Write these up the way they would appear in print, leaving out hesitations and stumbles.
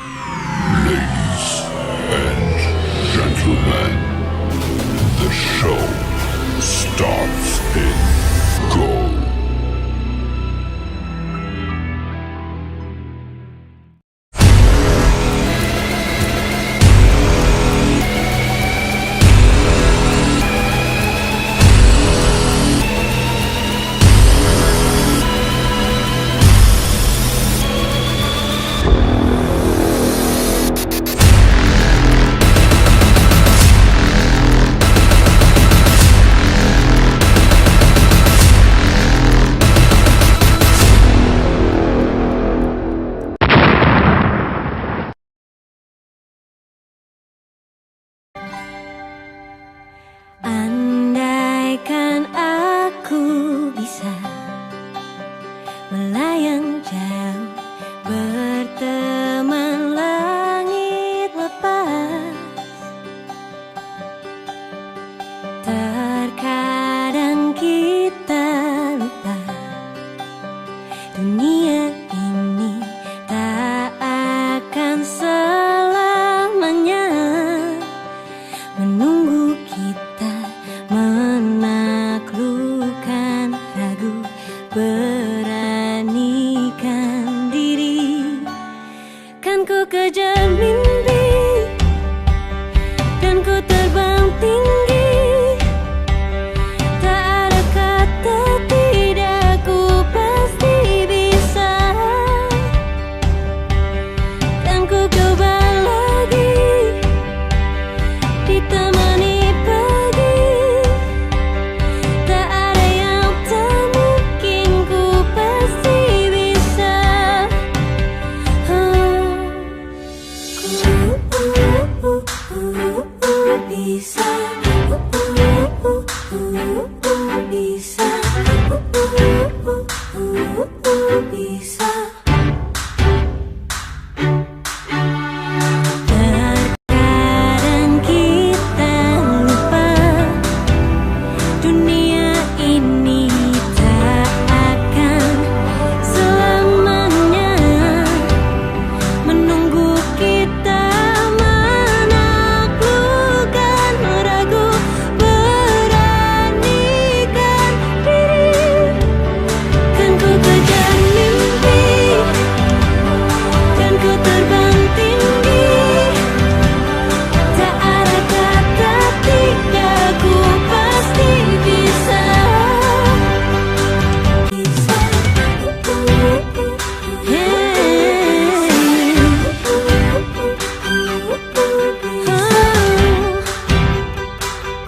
Ladies and gentlemen, the show starts in go. Andaikan aku bisa melayang jauh, berteman langit lepas. Terkadang kita lupa dunia ini tak akan selamanya menunggu kita menaklukkan ragu, beranikan diri. Kan ku kejar mimpi, kan ku terbang tinggi. Tak ada kata tidak, ku pasti bisa. Kan ku coba lagi, ditemani pagi. Tak ada yang tak mungkin, ku pasti bisa. Bisa. Bisa. Bisa. Terkadang kita lupa dunia ini tak akan selamanya menunggu kita menaklukkan ragu, beranikan diri. Kan ku kejar mimpi, kan ku terbang tinggi. Tak ada kata tidak, ku pasti bisa.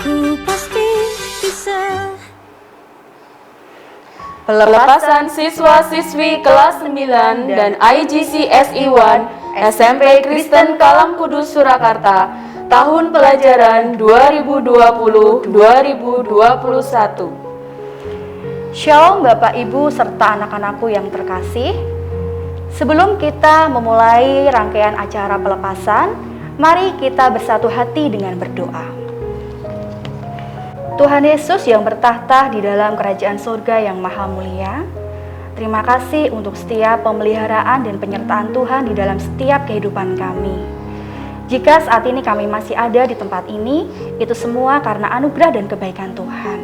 Ku pasti bisa. Pelepasan siswa-siswi kelas 9 dan IGC SI1 SMP Kristen Kalam Kudus Surakarta tahun pelajaran 2020-2021. Shalom Bapak Ibu serta anak-anakku yang terkasih. Sebelum kita memulai rangkaian acara pelepasan, mari kita bersatu hati dengan berdoa. Tuhan Yesus yang bertahta di dalam kerajaan surga yang maha mulia, terima kasih untuk setiap pemeliharaan dan penyertaan Tuhan di dalam setiap kehidupan kami. Jika saat ini kami masih ada di tempat ini, itu semua karena anugerah dan kebaikan Tuhan.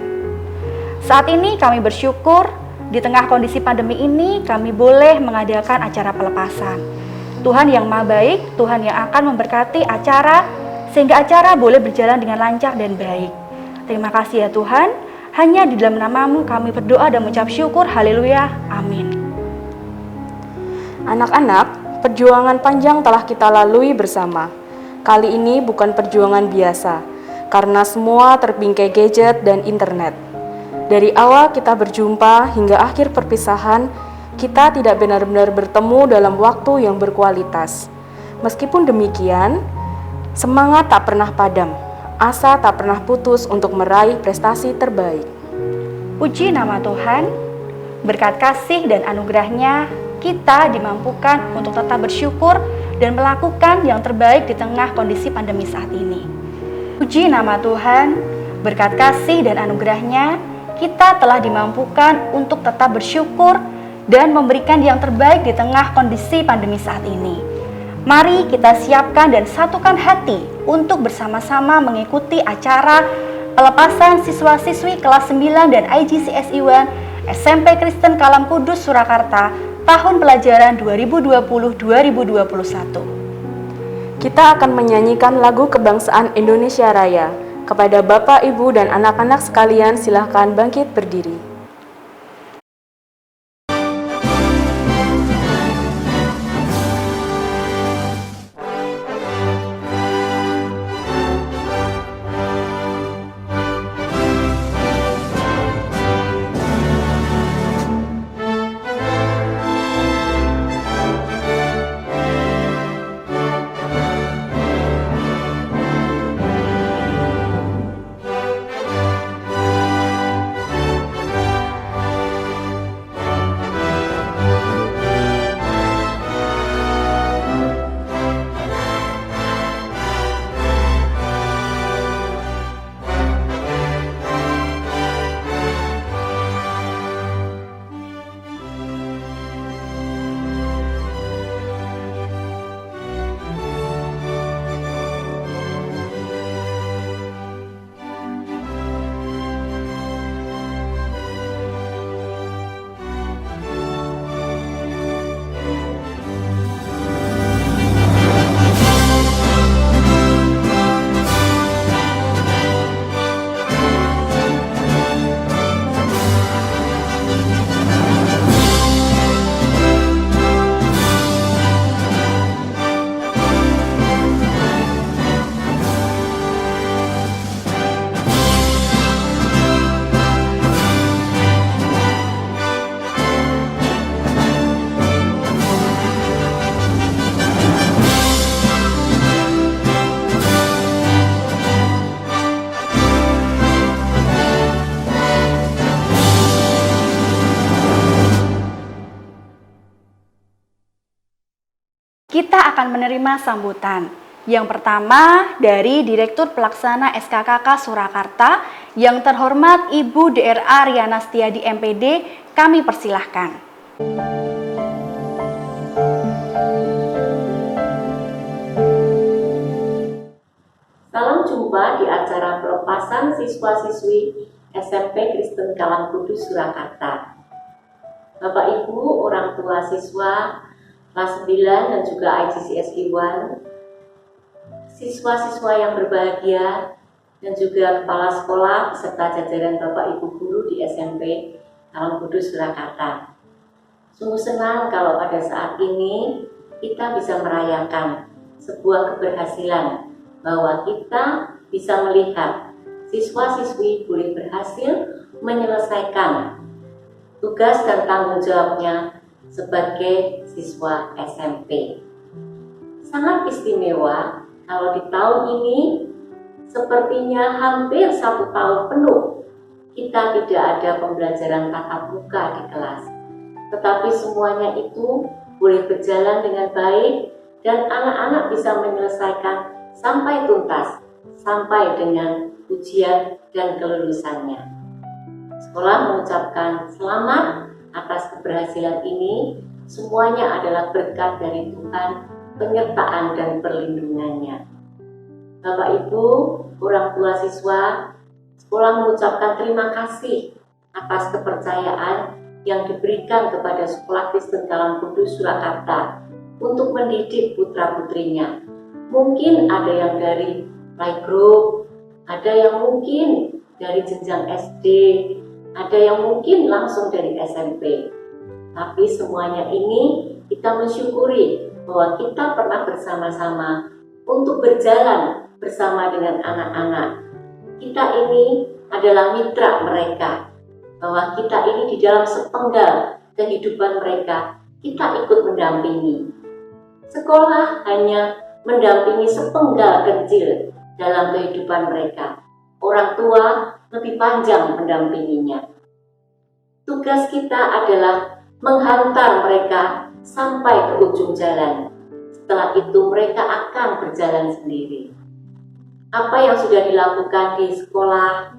Saat ini kami bersyukur di tengah kondisi pandemi ini kami boleh mengadakan acara pelepasan. Tuhan yang maha baik, Tuhan yang akan memberkati acara sehingga acara boleh berjalan dengan lancar dan baik. Terima kasih ya Tuhan, hanya di dalam nama-Mu kami berdoa dan mengucap syukur, haleluya, amin. Anak-anak, perjuangan panjang telah kita lalui bersama. Kali ini bukan perjuangan biasa, karena semua terbingkai gadget dan internet. Dari awal kita berjumpa hingga akhir perpisahan, kita tidak benar-benar bertemu dalam waktu yang berkualitas. Meskipun demikian, semangat tak pernah padam, asa tak pernah putus untuk meraih prestasi terbaik. Puji nama Tuhan, berkat kasih dan anugerahnya, kita dimampukan untuk tetap bersyukur dan melakukan yang terbaik di tengah kondisi pandemi saat ini. Puji nama Tuhan, berkat kasih dan anugerahnya, kita telah dimampukan untuk tetap bersyukur dan memberikan yang terbaik di tengah kondisi pandemi saat ini. Mari kita siapkan dan satukan hati untuk bersama-sama mengikuti acara pelepasan siswa-siswi kelas 9 dan IGCSE 1 SMP Kristen Kalam Kudus Surakarta tahun pelajaran 2020-2021. Kita akan menyanyikan lagu kebangsaan Indonesia Raya. Kepada Bapak, Ibu, dan anak-anak sekalian, silahkan bangkit berdiri. Kita akan menerima sambutan. Yang pertama dari Direktur Pelaksana SKKK Surakarta, yang terhormat Ibu DRA Riana Setiadi MPD, kami persilahkan. Salam jumpa di acara pelepasan siswa-siswi SMP Kristen Kalam Kudus Surakarta. Bapak Ibu, orang tua siswa kelas 9 dan juga IGCSE 1, siswa-siswa yang berbahagia, dan juga kepala sekolah beserta jajaran Bapak Ibu guru di SMP Kalam Kudus Surakarta. Sungguh senang kalau pada saat ini kita bisa merayakan sebuah keberhasilan, bahwa kita bisa melihat siswa-siswi boleh berhasil menyelesaikan tugas dan tanggung jawabnya sebagai siswa SMP. Sangat istimewa kalau di tahun ini sepertinya hampir 1 tahun penuh kita tidak ada pembelajaran tatap muka di kelas, tetapi semuanya itu boleh berjalan dengan baik dan anak-anak bisa menyelesaikan sampai tuntas, sampai dengan ujian dan kelulusannya. Sekolah mengucapkan selamat atas keberhasilan ini. Semuanya adalah berkat dari Tuhan, penyertaan dan perlindungannya. Bapak Ibu, orang tua siswa, sekolah mengucapkan terima kasih atas kepercayaan yang diberikan kepada Sekolah Kristen Kalam Kudus Surakarta untuk mendidik putra-putrinya. Mungkin ada yang dari playgroup, ada yang mungkin dari jenjang SD, ada yang mungkin langsung dari SMP. Tapi semuanya ini kita mensyukuri bahwa kita pernah bersama-sama untuk berjalan bersama dengan anak-anak. Kita ini adalah mitra mereka, bahwa kita ini di dalam sepenggal kehidupan mereka, kita ikut mendampingi. Sekolah hanya mendampingi sepenggal kecil dalam kehidupan mereka. Orang tua lebih panjang mendampinginya. Tugas kita adalah menghantar mereka sampai ke ujung jalan. Setelah itu mereka akan berjalan sendiri. Apa yang sudah dilakukan di sekolah,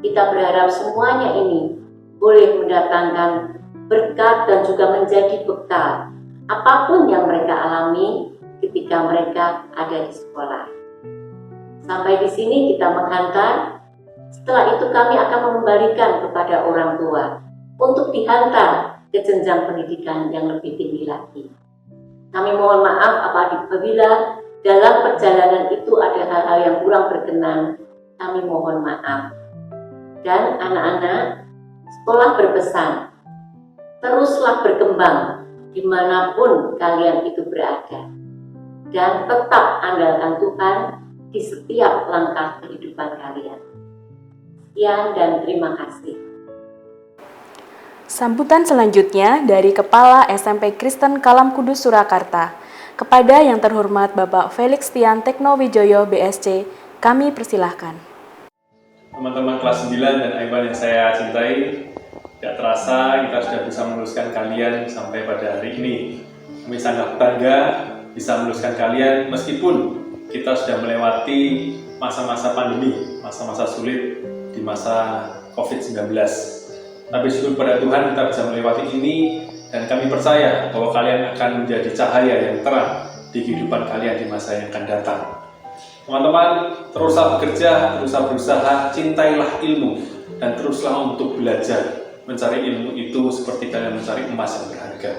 kita berharap semuanya ini boleh mendatangkan berkat dan juga menjadi bekal. Apapun yang mereka alami, ketika mereka ada di sekolah. Sampai di sini kita menghantar. Setelah itu kami akan mengembalikan kepada orang tua untuk dihantar ke jenjang pendidikan yang lebih tinggi lagi. Kami mohon maaf apabila dalam perjalanan itu ada hal-hal yang kurang berkenan. Kami mohon maaf. Dan anak-anak, sekolah berpesan, teruslah berkembang dimanapun kalian itu berada. Dan tetap andalkan Tuhan di setiap langkah kehidupan kalian. Sekian dan terima kasih. Sambutan selanjutnya dari Kepala SMP Kristen Kalam Kudus Surakarta. Kepada yang terhormat Bapak Felix Tian Teknowijoyo BSC, kami persilahkan. Teman-teman kelas 9 dan Aiban yang saya cintai, tidak terasa kita sudah bisa meluluskan kalian sampai pada hari ini. Kami sangat bangga bisa meluluskan kalian meskipun kita sudah melewati masa-masa pandemi, masa-masa sulit di masa COVID-19. Tapi syukur pada Tuhan kita bisa melewati ini dan kami percaya bahwa kalian akan menjadi cahaya yang terang di kehidupan kalian di masa yang akan datang. Teman-teman, teruslah bekerja, teruslah berusaha, cintailah ilmu dan teruslah untuk belajar. Mencari ilmu itu seperti kalian mencari emas yang berharga.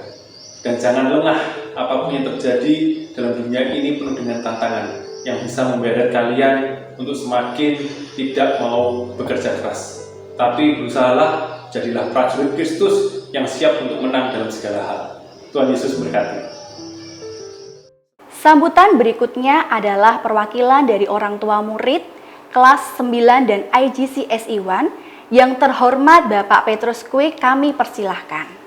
Dan jangan lengah apapun yang terjadi dalam dunia ini penuh dengan tantangan yang bisa membuat kalian untuk semakin tidak mau bekerja keras. Tapi berusahalah, jadilah prajurit Kristus yang siap untuk menang dalam segala hal. Tuhan Yesus berkati. Sambutan berikutnya adalah perwakilan dari orang tua murid kelas 9 dan IGC SI1 yang terhormat Bapak Petrus Kwi, kami persilahkan.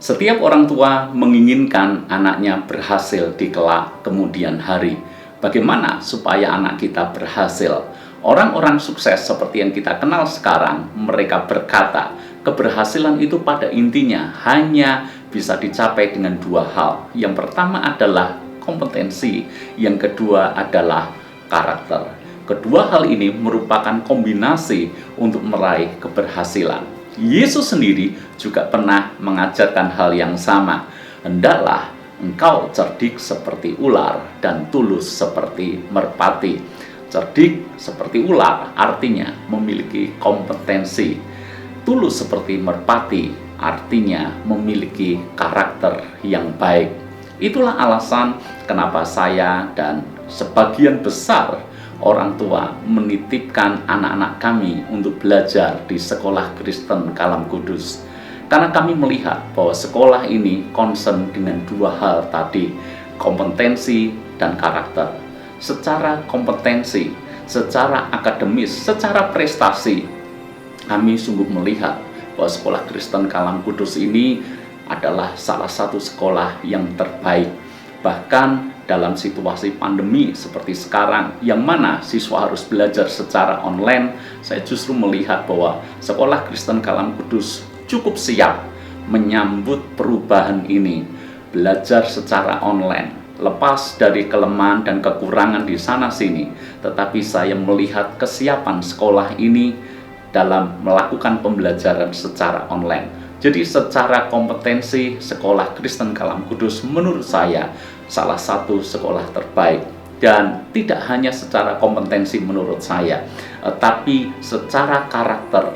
Setiap orang tua menginginkan anaknya berhasil di kelak kemudian hari. Bagaimana supaya anak kita berhasil? Orang-orang sukses seperti yang kita kenal sekarang, mereka berkata, keberhasilan itu pada intinya hanya bisa dicapai dengan dua hal. Yang pertama adalah kompetensi, yang kedua adalah karakter. Kedua hal ini merupakan kombinasi untuk meraih keberhasilan. Yesus sendiri juga pernah mengajarkan hal yang sama. Hendaklah engkau cerdik seperti ular dan tulus seperti merpati. Cerdik seperti ular artinya memiliki kompetensi. Tulus seperti merpati artinya memiliki karakter yang baik. Itulah alasan kenapa saya dan sebagian besar orang tua menitipkan anak-anak kami untuk belajar di Sekolah Kristen Kalam Kudus. Karena kami melihat bahwa sekolah ini concern dengan dua hal tadi, kompetensi dan karakter. Secara kompetensi, secara akademis, secara prestasi, kami sungguh melihat bahwa Sekolah Kristen Kalam Kudus ini adalah salah satu sekolah yang terbaik. Bahkan dalam situasi pandemi seperti sekarang, yang mana siswa harus belajar secara online, saya justru melihat bahwa Sekolah Kristen Kalam Kudus cukup siap menyambut perubahan ini. Belajar secara online, lepas dari kelemahan dan kekurangan di sana-sini, tetapi saya melihat kesiapan sekolah ini dalam melakukan pembelajaran secara online. Jadi secara kompetensi, Sekolah Kristen Kalam Kudus menurut saya salah satu sekolah terbaik. Dan tidak hanya secara kompetensi menurut saya, tapi secara karakter,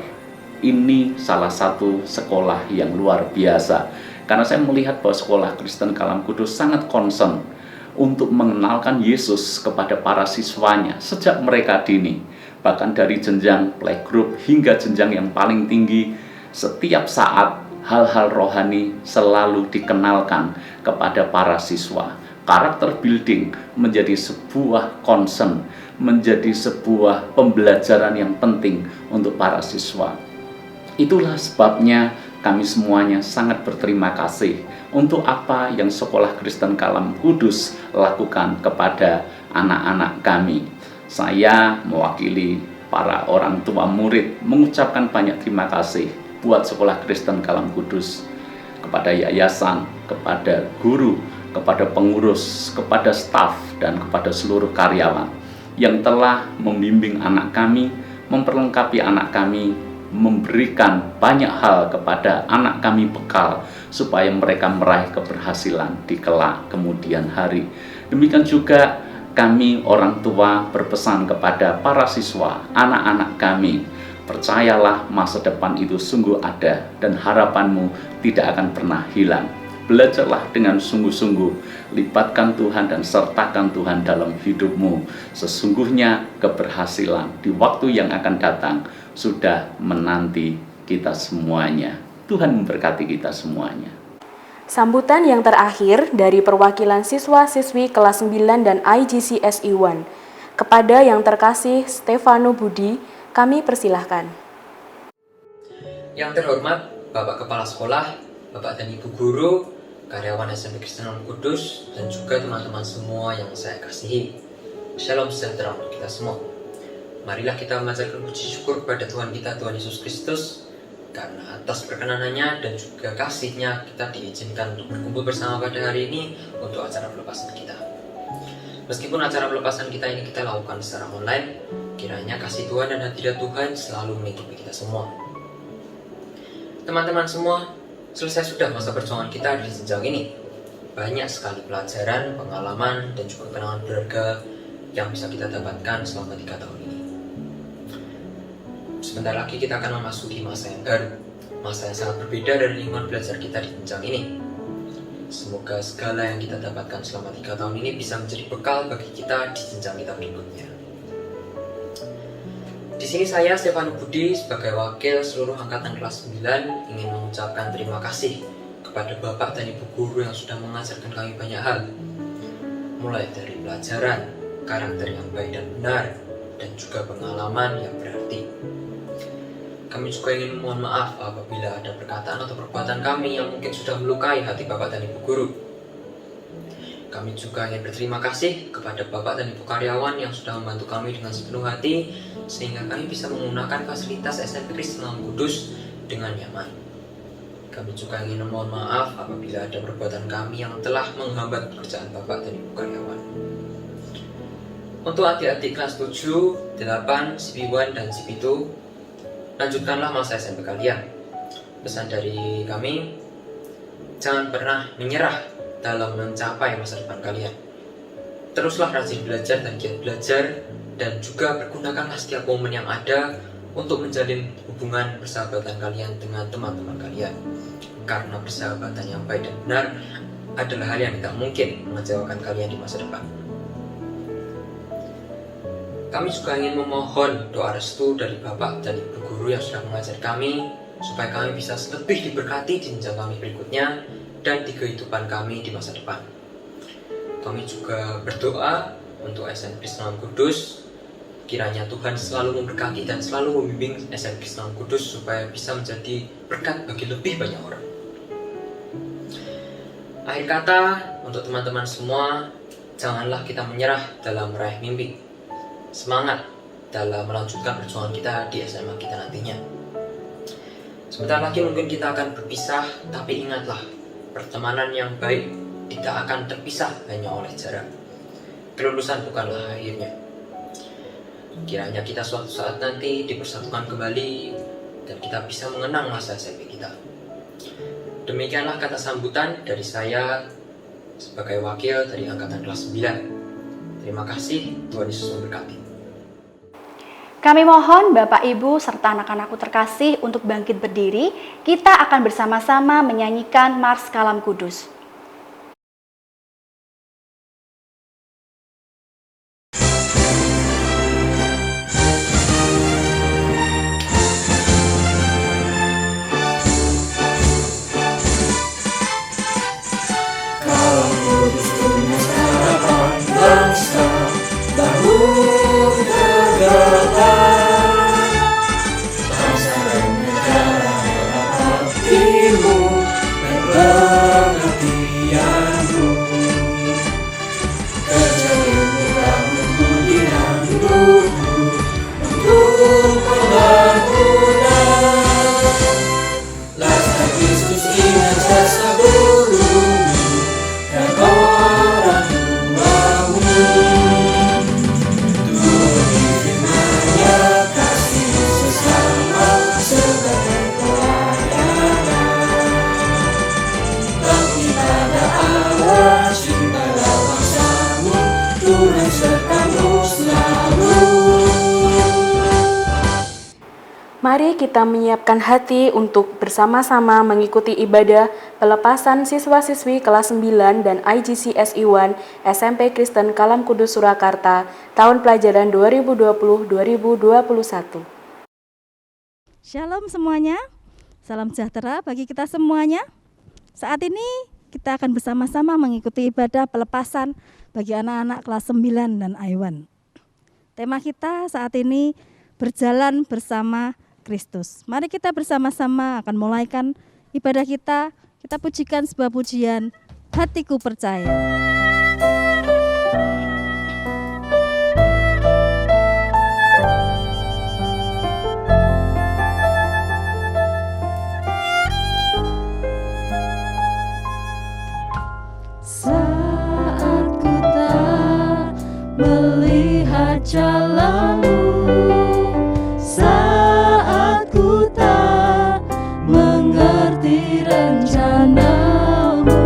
ini salah satu sekolah yang luar biasa. Karena saya melihat bahwa Sekolah Kristen Kalam Kudus sangat concern untuk mengenalkan Yesus kepada para siswanya sejak mereka dini. Bahkan dari jenjang playgroup hingga jenjang yang paling tinggi, setiap saat hal-hal rohani selalu dikenalkan kepada para siswa. Karakter building menjadi sebuah concern, menjadi sebuah pembelajaran yang penting untuk para siswa. Itulah sebabnya kami semuanya sangat berterima kasih untuk apa yang Sekolah Kristen Kalam Kudus lakukan kepada anak-anak kami. Saya mewakili para orang tua murid mengucapkan banyak terima kasih buat Sekolah Kristen Kalam Kudus, kepada yayasan, kepada guru, kepada pengurus, kepada staf, dan kepada seluruh karyawan yang telah membimbing anak kami, memperlengkapi anak kami, memberikan banyak hal kepada anak kami bekal supaya mereka meraih keberhasilan di kelak kemudian hari. Demikian juga kami orang tua berpesan kepada para siswa, anak-anak kami, percayalah masa depan itu sungguh ada dan harapanmu tidak akan pernah hilang. Belajarlah dengan sungguh-sungguh, libatkan Tuhan dan sertakan Tuhan dalam hidupmu. Sesungguhnya keberhasilan di waktu yang akan datang sudah menanti kita semuanya. Tuhan memberkati kita semuanya. Sambutan yang terakhir dari perwakilan siswa-siswi kelas 9 dan IGCSE 1. Kepada yang terkasih Stefano Budi, kami persilahkan. Yang terhormat Bapak Kepala Sekolah, Bapak dan Ibu Guru, karyawan SMP Kristen Kudus, dan juga teman-teman semua yang saya kasihi. Shalom sejahtera untuk kita semua. Marilah kita memanjatkan puji syukur kepada Tuhan kita, Tuhan Yesus Kristus, karena atas perkenanannya dan juga kasih-Nya kita diizinkan untuk berkumpul bersama pada hari ini untuk acara pelepasan kita. Meskipun acara pelepasan kita ini kita lakukan secara online, kiranya kasih Tuhan dan hadirat Tuhan selalu melingkupi kita semua. Teman-teman semua, selesai sudah masa perjuangan kita di jenjang ini. Banyak sekali pelajaran, pengalaman, dan juga kenangan berharga yang bisa kita dapatkan selama 3 tahun ini. Sebentar lagi kita akan memasuki masa yang baru, masa yang sangat berbeda dari lingkungan belajar kita di jenjang ini. Semoga segala yang kita dapatkan selama 3 tahun ini bisa menjadi bekal bagi kita di jenjang kita berikutnya. Di sini saya, Stefano Budi, sebagai wakil seluruh angkatan kelas 9 ingin mengucapkan terima kasih kepada Bapak dan Ibu Guru yang sudah mengajarkan kami banyak hal. Mulai dari pelajaran, karakter yang baik dan benar, dan juga pengalaman yang berarti. Kami juga ingin mohon maaf apabila ada perkataan atau perbuatan kami yang mungkin sudah melukai hati Bapak dan Ibu Guru. Kami juga ingin berterima kasih kepada Bapak dan Ibu karyawan yang sudah membantu kami dengan sepenuh hati sehingga kami bisa menggunakan fasilitas SMP Kristen Kudus dengan nyaman. Kami juga ingin memohon maaf apabila ada perbuatan kami yang telah menghambat pekerjaan Bapak dan Ibu karyawan. Untuk adik-adik kelas 7, 8, CP1 dan CP2, lanjutkanlah masa SMP kalian. Pesan dari kami, jangan pernah menyerah dalam mencapai masa depan kalian. Teruslah rajin belajar dan giat belajar, dan juga pergunakanlah setiap momen yang ada untuk menjalin hubungan persahabatan kalian dengan teman-teman kalian. Karena persahabatan yang baik dan benar adalah hal yang tidak mungkin mengecewakan kalian di masa depan. Kami juga ingin memohon doa restu dari Bapak dan Ibu Guru yang sudah mengajar kami, supaya kami bisa lebih diberkati di jenjang kami berikutnya dan di kehidupan kami di masa depan. Kami juga berdoa untuk SMP Kristen Kudus, kiranya Tuhan selalu memberkati dan selalu membimbing SMP Kristen Kudus supaya bisa menjadi berkat bagi lebih banyak orang. Akhir kata, untuk teman-teman semua, janganlah kita menyerah dalam meraih mimpi. Semangat dalam melanjutkan perjuangan kita di SMA kita nantinya. Sebentar lagi mungkin kita akan berpisah, tapi ingatlah, pertemanan yang baik tidak akan terpisah hanya oleh jarak. Kelulusan bukanlah akhirnya. Kiranya kita suatu saat nanti dipersatukan kembali dan kita bisa mengenang masa SMP kita. Demikianlah kata sambutan dari saya sebagai wakil dari angkatan kelas 9. Terima kasih, Tuhan Yesus memberkati. Kami mohon Bapak, Ibu, serta anak-anakku terkasih untuk bangkit berdiri. Kita akan bersama-sama menyanyikan Mars Kalam Kudus. Bangsa dan negara hatimu dan mengerti. Mari kita menyiapkan hati untuk bersama-sama mengikuti ibadah pelepasan siswa-siswi kelas 9 dan IGCSE 1 SMP Kristen Kalam Kudus Surakarta tahun pelajaran 2020-2021. Shalom semuanya, salam sejahtera bagi kita semuanya. Saat ini kita akan bersama-sama mengikuti ibadah pelepasan bagi anak-anak kelas 9 dan I1. Tema kita saat ini berjalan bersama Kristus. Mari kita bersama-sama akan mulaikan ibadah kita. Kita pujikan sebuah pujian, Hatiku Percaya. Saat ku tak melihat jalanmu, saat ku tak mengerti rencanamu,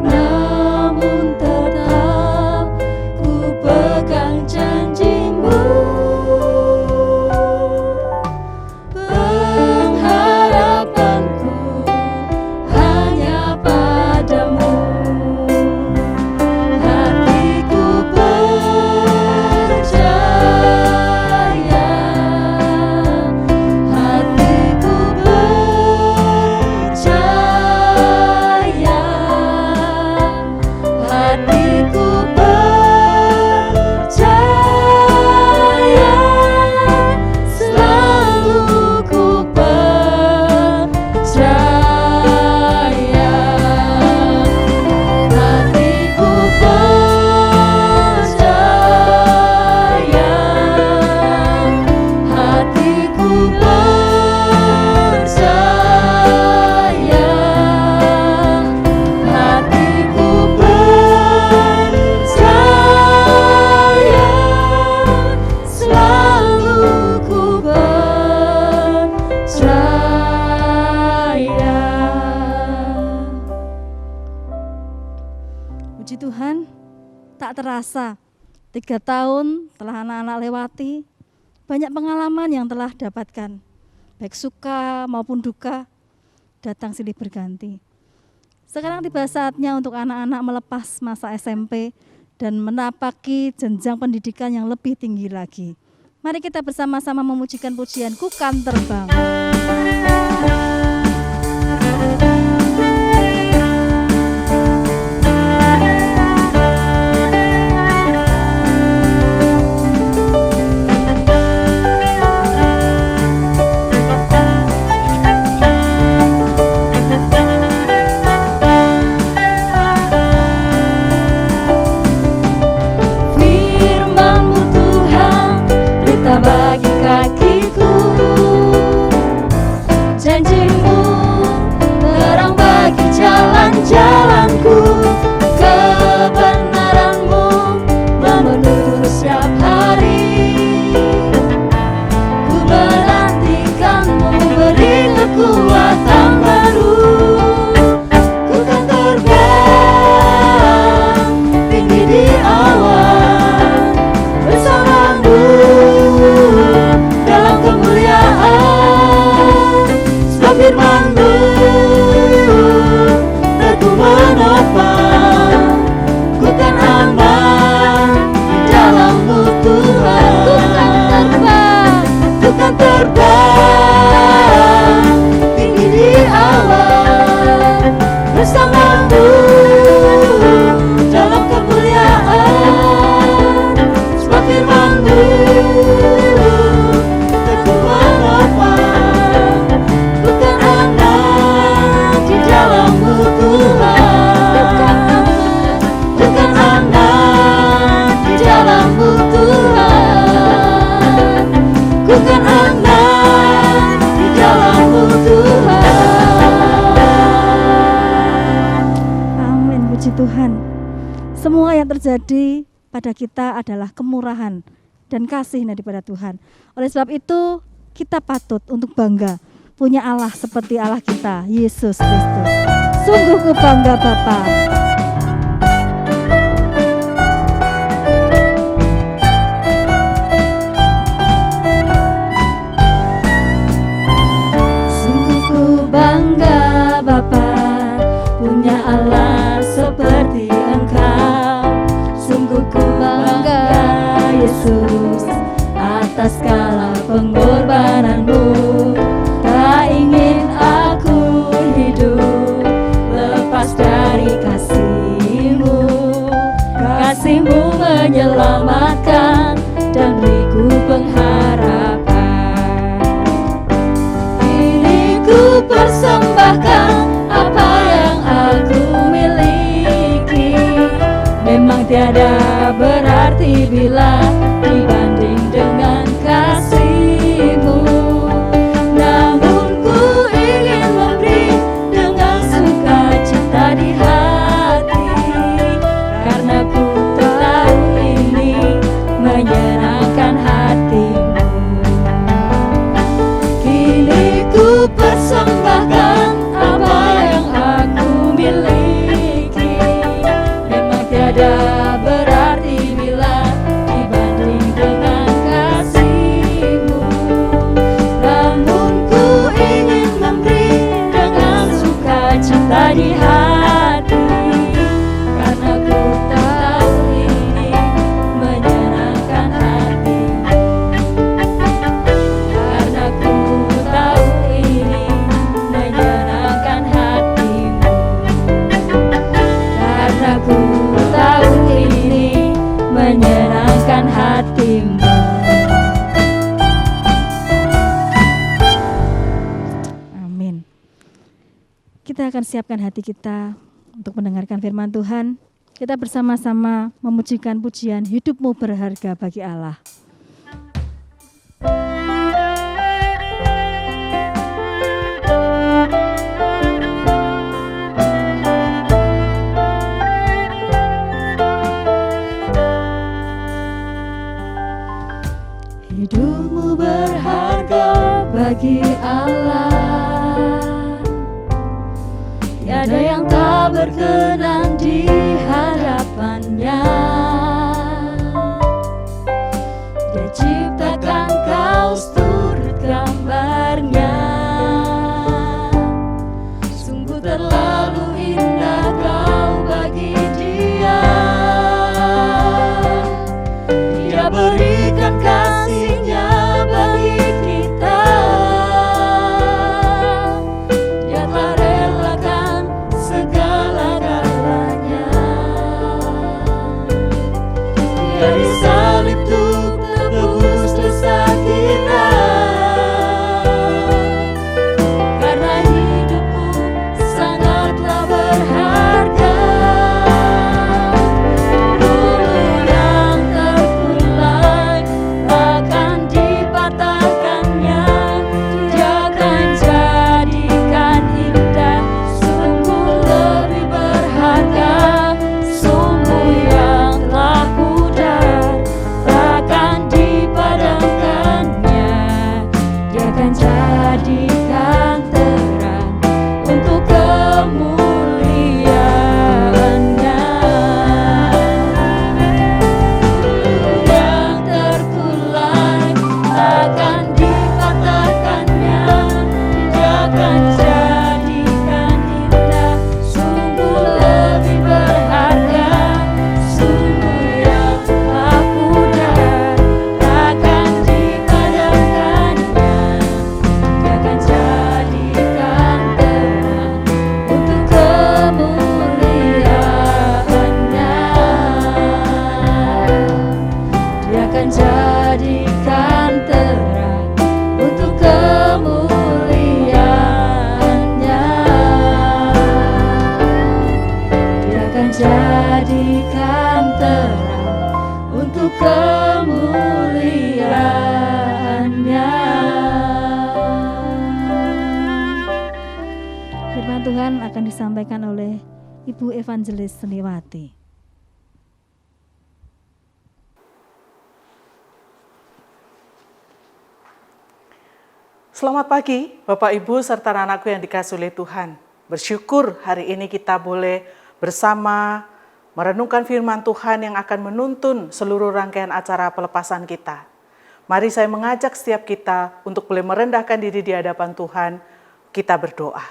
namun tetap ku pegang janjimu. Pengharapanku hanya padamu. Hatiku percaya, hatiku percaya, hatiku percaya, selalu ku percaya. Hatiku percaya, hatiku percaya, hatiku percaya, selalu ku percaya. Puji Tuhan, tak terasa 3 tahun telah anak-anak lewati, banyak pengalaman yang telah dapatkan, baik suka maupun duka, datang silih berganti. Sekarang tiba saatnya untuk anak-anak melepas masa SMP dan menapaki jenjang pendidikan yang lebih tinggi lagi. Mari kita bersama-sama memujikan pujian Ku Kan Terbang. Firman-Mu Tuhan, berita bagi kakiku, janji-Mu terang bagi jalan-jalanku, kebenaran-Mu memenuhi setiap hari. Ku menantikan-Mu beri kekuatan baru. Ku kan terbang tinggi di awan bersama-Mu dalam kemuliaan. Sebab firman-Mu teguh menopang. Ku kan aman di dalam-Mu Tuhan. Ku kan terbang tinggi di awan bersama-Mu dalam kemuliaan. Sebab firman-Mu teguh menopang. Ku kan aman di dalam-Mu Tuhan. Ku kan aman di dalam-Mu Tuhan. Ku kan aman di dalam-Mu Tuhan. Amin, puji Tuhan. Semua yang terjadi pada kita adalah kemurahan dan kasih daripada Tuhan. Oleh sebab itu, kita patut untuk bangga punya Allah seperti Allah kita, Yesus Kristus. Sungguh ku bangga Bapa. Yesus, atas segala pengorbananmu. Tak ingin aku hidup lepas dari kasih-Mu. Kasih-Mu menyelamatkan dan beriku pengharapan. Kini ku persembahkan apa yang aku miliki. Memang tiada berarti bila dibanding dengan kasih-Mu. Namun ku ingin memberi dengan sukacita di hati, karena ku tahu ini menyenangkan hati-Mu. Kini ku persembahkan apa yang aku miliki. Memang tiada berarti bila dibanding dengan kasih-Mu. Namun ku ingin memberi dengan sukacita di hati, karena ku tahu ini menyenangkan hati-Mu. Karena ku tahu ini menyenangkan hati-Mu. Karena ku tahu ini menyenangkan hati-Mu. Amin. Kita akan siapkan hati kita untuk mendengarkan firman Tuhan. Kita bersama-sama memujikan pujian hidupmu berharga bagi Allah. Hidupmu berharga bagi Allah. Tiada yang tak berkenan di hadapannya. Dia ciptakan kau seturut gambarnya. Sungguh terlalu indah kau bagi Dia. Dia berikan kasih-Nya bagi kita. Dia telah relakan segala-galanya. Dia disalib untuk tebus dosa kita. Karena hidupmu sangatlah berharga. Bulu yang terkulai akan dipatahkannya. Dia akan jadikan indah, sungguh lebih berharga. Sumbu yang telah pudar akan dipadamkannya. Dia akan jadikan terang untuk kemuliaan-Nya. Yang terkulai akan dipatahkannya. Dia akan jadikan indah, sungguh lebih berharga. Sumbu yang telah pudar akan dipadamkannya. Dia akan jadikan terang untuk kemuliaan-Nya. Dia akan jadikan terang untuk kemuliaan-Nya. Dia akan jadikan terang untuk kemuliaan-Nya. Firman Tuhan akan disampaikan oleh Ibu Evangelis Seniwati. Selamat pagi, Bapak Ibu serta anak-anakku yang dikasihi oleh Tuhan. Bersyukur hari ini kita boleh bersama merenungkan firman Tuhan yang akan menuntun seluruh rangkaian acara pelepasan kita. Mari saya mengajak setiap kita untuk boleh merendahkan diri di hadapan Tuhan, kita berdoa.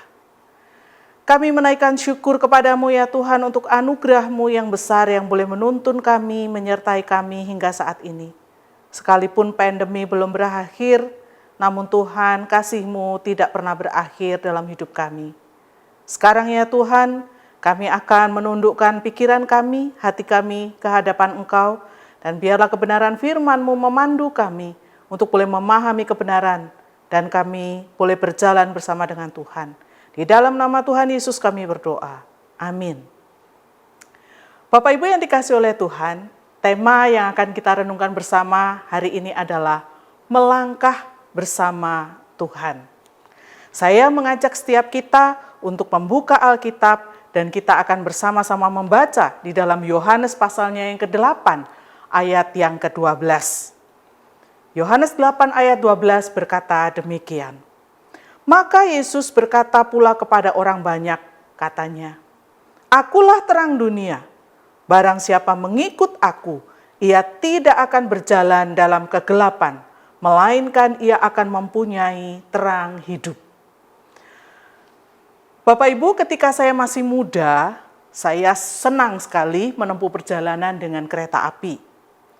Kami menaikkan syukur kepadamu ya Tuhan untuk anugerah-Mu yang besar yang boleh menuntun kami, menyertai kami hingga saat ini. sekalipun pandemi belum berakhir, namun Tuhan, kasih-Mu tidak pernah berakhir dalam hidup kami. Sekarang ya Tuhan, kami akan menundukkan pikiran kami, hati kami ke hadapan Engkau, dan biarlah kebenaran firman-Mu memandu kami untuk boleh memahami kebenaran, dan kami boleh berjalan bersama dengan Tuhan. Di dalam nama Tuhan Yesus kami berdoa. Amin. Bapak Ibu yang dikasihi oleh Tuhan, tema yang akan kita renungkan bersama hari ini adalah melangkah bersama Tuhan. Saya mengajak setiap kita untuk membuka Alkitab dan kita akan bersama-sama membaca di dalam Yohanes pasalnya yang ke-8 ayat yang ke-12. Yohanes 8 ayat 12 berkata demikian. Maka Yesus berkata pula kepada orang banyak, katanya, "Akulah terang dunia. Barang siapa mengikut aku, ia tidak akan berjalan dalam kegelapan, melainkan ia akan mempunyai terang hidup." Bapak Ibu, ketika saya masih muda, saya senang sekali menempuh perjalanan dengan kereta api.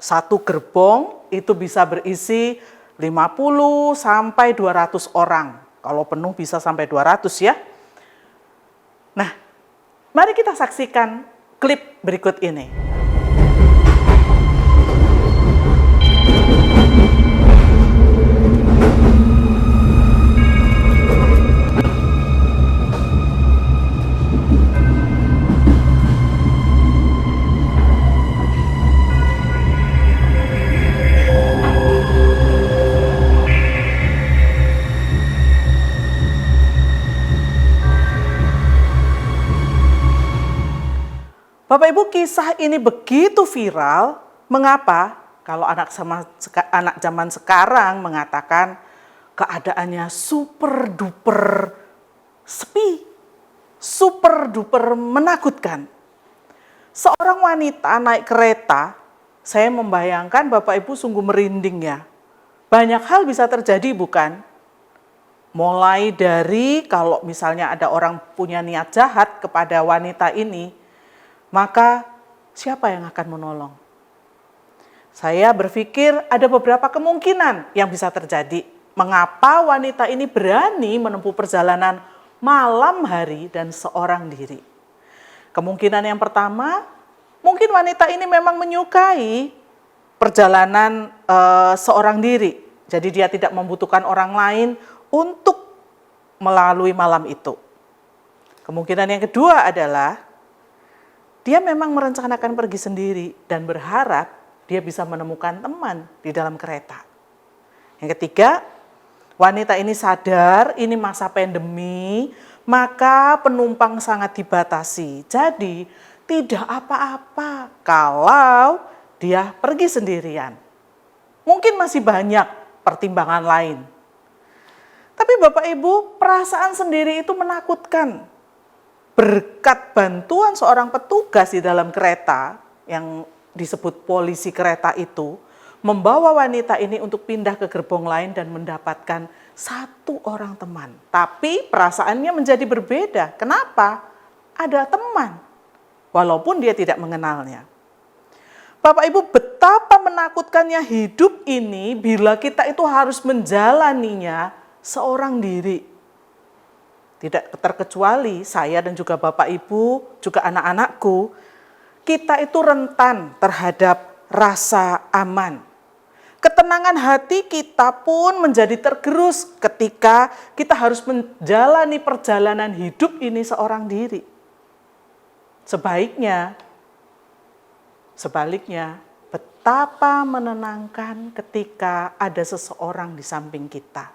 Satu gerbong itu bisa berisi 50 sampai 200 orang. Kalau penuh bisa sampai 200 ya. Nah, mari kita saksikan klip berikut ini. Bapak Ibu, kisah ini begitu viral. Mengapa? Kalau anak zaman sekarang mengatakan keadaannya super duper sepi, super duper menakutkan. Seorang wanita naik kereta, saya membayangkan Bapak Ibu sungguh merinding ya. Banyak hal bisa terjadi bukan? Mulai dari kalau misalnya ada orang punya niat jahat kepada wanita ini, maka siapa yang akan menolong? Saya berpikir ada beberapa kemungkinan yang bisa terjadi. Mengapa wanita ini berani menempuh perjalanan malam hari dan seorang diri? Kemungkinan yang pertama, mungkin wanita ini memang menyukai perjalanan seorang diri. Jadi dia tidak membutuhkan orang lain untuk melalui malam itu. Kemungkinan yang kedua adalah dia memang merencanakan pergi sendiri dan berharap dia bisa menemukan teman di dalam kereta. Yang ketiga, wanita ini sadar ini masa pandemi, maka penumpang sangat dibatasi. Jadi tidak apa-apa kalau dia pergi sendirian. Mungkin masih banyak pertimbangan lain. Tapi Bapak Ibu, perasaan sendiri itu menakutkan. Berkat bantuan seorang petugas di dalam kereta yang disebut polisi kereta itu, membawa wanita ini untuk pindah ke gerbong lain dan mendapatkan satu orang teman. Tapi perasaannya menjadi berbeda. Kenapa? Ada teman, walaupun dia tidak mengenalnya. Bapak Ibu, betapa menakutkannya hidup ini bila kita itu harus menjalaninya seorang diri. Tidak terkecuali saya dan juga Bapak Ibu, juga anak-anakku, kita itu rentan terhadap rasa aman. Ketenangan hati kita pun menjadi tergerus ketika kita harus menjalani perjalanan hidup ini seorang diri. Sebaliknya, betapa menenangkan ketika ada seseorang di samping kita.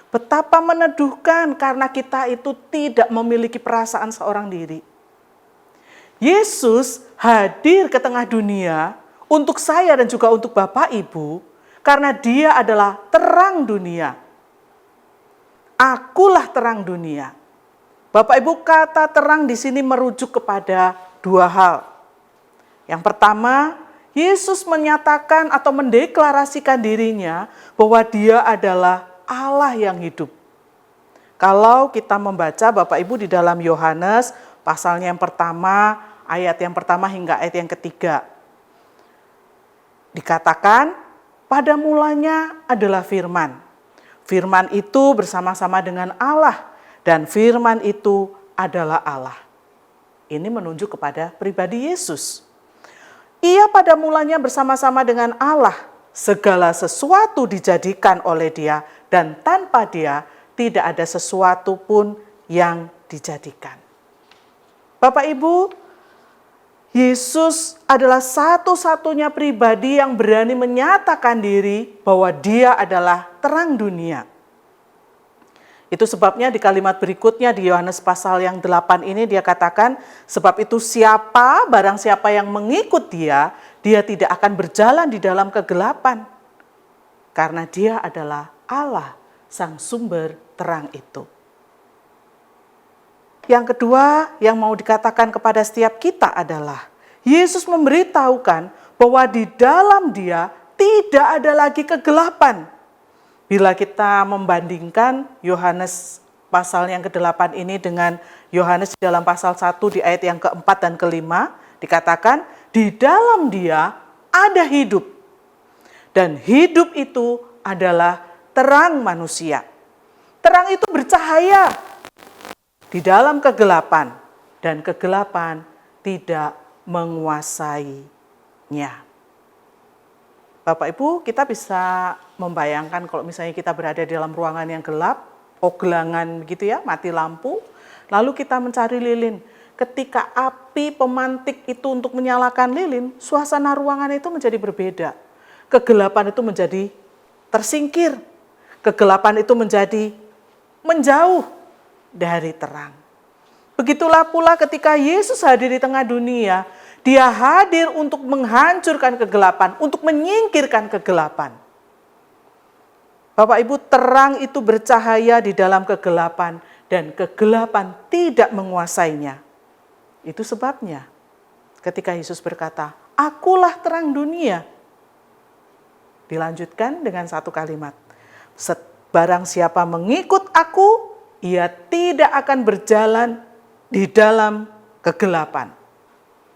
Betapa meneduhkan karena kita itu tidak memiliki perasaan seorang diri. Yesus hadir ke tengah dunia untuk saya dan juga untuk Bapak Ibu karena Dia adalah terang dunia. Akulah terang dunia. Bapak Ibu, kata terang di sini merujuk kepada dua hal. Yang pertama, Yesus menyatakan atau mendeklarasikan dirinya bahwa Dia adalah Allah yang hidup. Kalau kita membaca Bapak Ibu di dalam Yohanes pasalnya yang pertama, ayat yang pertama hingga ayat yang ketiga. Dikatakan pada mulanya adalah firman. Firman itu bersama-sama dengan Allah dan firman itu adalah Allah. Ini menunjuk kepada pribadi Yesus. Ia pada mulanya bersama-sama dengan Allah. Segala sesuatu dijadikan oleh Dia dan tanpa Dia tidak ada sesuatu pun yang dijadikan. Bapak Ibu, Yesus adalah satu-satunya pribadi yang berani menyatakan diri bahwa Dia adalah terang dunia. Itu sebabnya di kalimat berikutnya di Yohanes pasal yang 8 ini dia katakan, sebab itu barang siapa yang mengikut Dia, dia tidak akan berjalan di dalam kegelapan. Karena Dia adalah Allah, sang sumber terang itu. Yang kedua yang mau dikatakan kepada setiap kita adalah, Yesus memberitahukan bahwa di dalam Dia tidak ada lagi kegelapan. Bila kita membandingkan Yohanes pasal yang ke-8 ini dengan Yohanes dalam pasal 1 di ayat yang keempat dan kelima, dikatakan di dalam Dia ada hidup. Dan hidup itu adalah terang manusia. Terang itu bercahaya di dalam kegelapan dan kegelapan tidak menguasainya. Bapak Ibu, kita bisa membayangkan kalau misalnya kita berada di dalam ruangan yang gelap, gelangan begitu ya, mati lampu, lalu kita mencari lilin. Ketika api pemantik itu untuk menyalakan lilin, suasana ruangan itu menjadi berbeda. Kegelapan itu menjadi tersingkir. Kegelapan itu menjadi menjauh dari terang. Begitulah pula ketika Yesus hadir di tengah dunia, Dia hadir untuk menghancurkan kegelapan, untuk menyingkirkan kegelapan. Bapak Ibu, terang itu bercahaya di dalam kegelapan dan kegelapan tidak menguasainya. Itu sebabnya ketika Yesus berkata, "Akulah terang dunia." Dilanjutkan dengan satu kalimat, "Barang siapa mengikut aku, ia tidak akan berjalan di dalam kegelapan."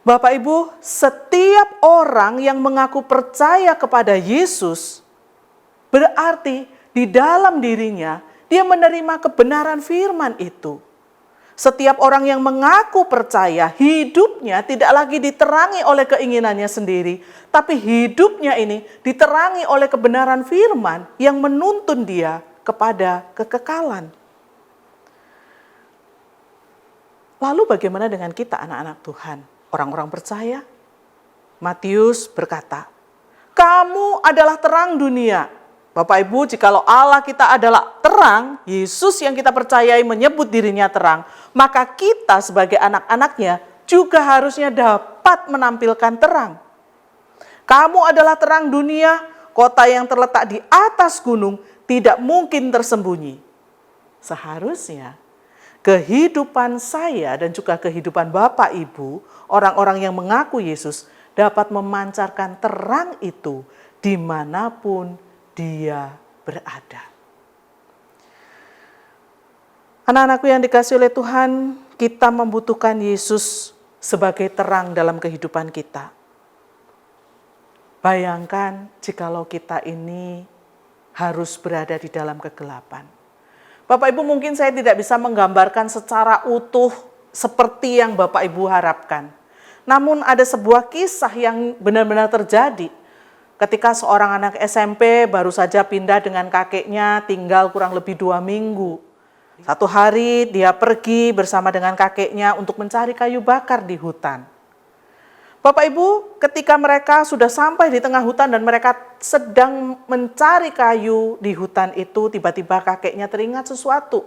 Bapak Ibu, setiap orang yang mengaku percaya kepada Yesus, berarti di dalam dirinya dia menerima kebenaran firman itu. Setiap orang yang mengaku percaya, hidupnya tidak lagi diterangi oleh keinginannya sendiri, tapi hidupnya ini diterangi oleh kebenaran firman yang menuntun dia kepada kekekalan. Lalu bagaimana dengan kita anak-anak Tuhan? Orang-orang percaya, Matius berkata, "Kamu adalah terang dunia." Bapak Ibu, jikalau Allah kita adalah terang, Yesus yang kita percayai menyebut dirinya terang, maka kita sebagai anak-anaknya juga harusnya dapat menampilkan terang. Kamu adalah terang dunia, kota yang terletak di atas gunung tidak mungkin tersembunyi. Seharusnya kehidupan saya dan juga kehidupan Bapak Ibu, orang-orang yang mengaku Yesus, dapat memancarkan terang itu dimanapun dia berada. Anak-anakku yang dikasihi oleh Tuhan, kita membutuhkan Yesus sebagai terang dalam kehidupan kita. Bayangkan jikalau kita ini harus berada di dalam kegelapan. Bapak Ibu, mungkin saya tidak bisa menggambarkan secara utuh seperti yang Bapak Ibu harapkan. Namun ada sebuah kisah yang benar-benar terjadi. Ketika seorang anak SMP baru saja pindah dengan kakeknya, tinggal kurang lebih 2 minggu. Satu hari dia pergi bersama dengan kakeknya untuk mencari kayu bakar di hutan. Bapak Ibu, ketika mereka sudah sampai di tengah hutan dan mereka sedang mencari kayu di hutan itu, tiba-tiba kakeknya teringat sesuatu.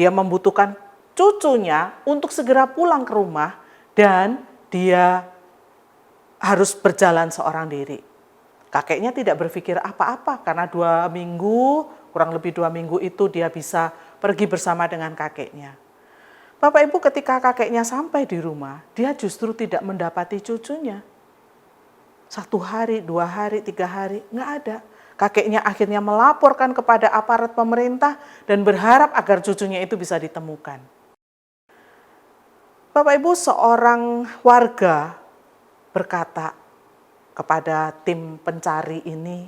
Dia membutuhkan cucunya untuk segera pulang ke rumah dan dia harus berjalan seorang diri. Kakeknya tidak berpikir apa-apa karena 2 minggu, kurang lebih 2 minggu itu dia bisa pergi bersama dengan kakeknya. Bapak Ibu, ketika kakeknya sampai di rumah, dia justru tidak mendapati cucunya. 1 hari, 2 hari, 3 hari, nggak ada. Kakeknya akhirnya melaporkan kepada aparat pemerintah dan berharap agar cucunya itu bisa ditemukan. Bapak Ibu, seorang warga berkata kepada tim pencari ini,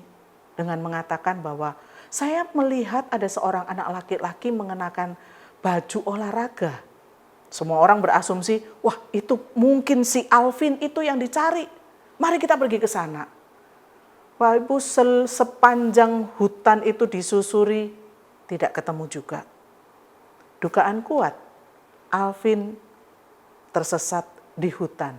dengan mengatakan bahwa saya melihat ada seorang anak laki-laki mengenakan baju olahraga. Semua orang berasumsi, wah itu mungkin si Alvin itu yang dicari. Mari kita pergi ke sana. Bapak Ibu, sepanjang hutan itu disusuri, tidak ketemu juga. Dugaan kuat, Alvin tersesat di hutan.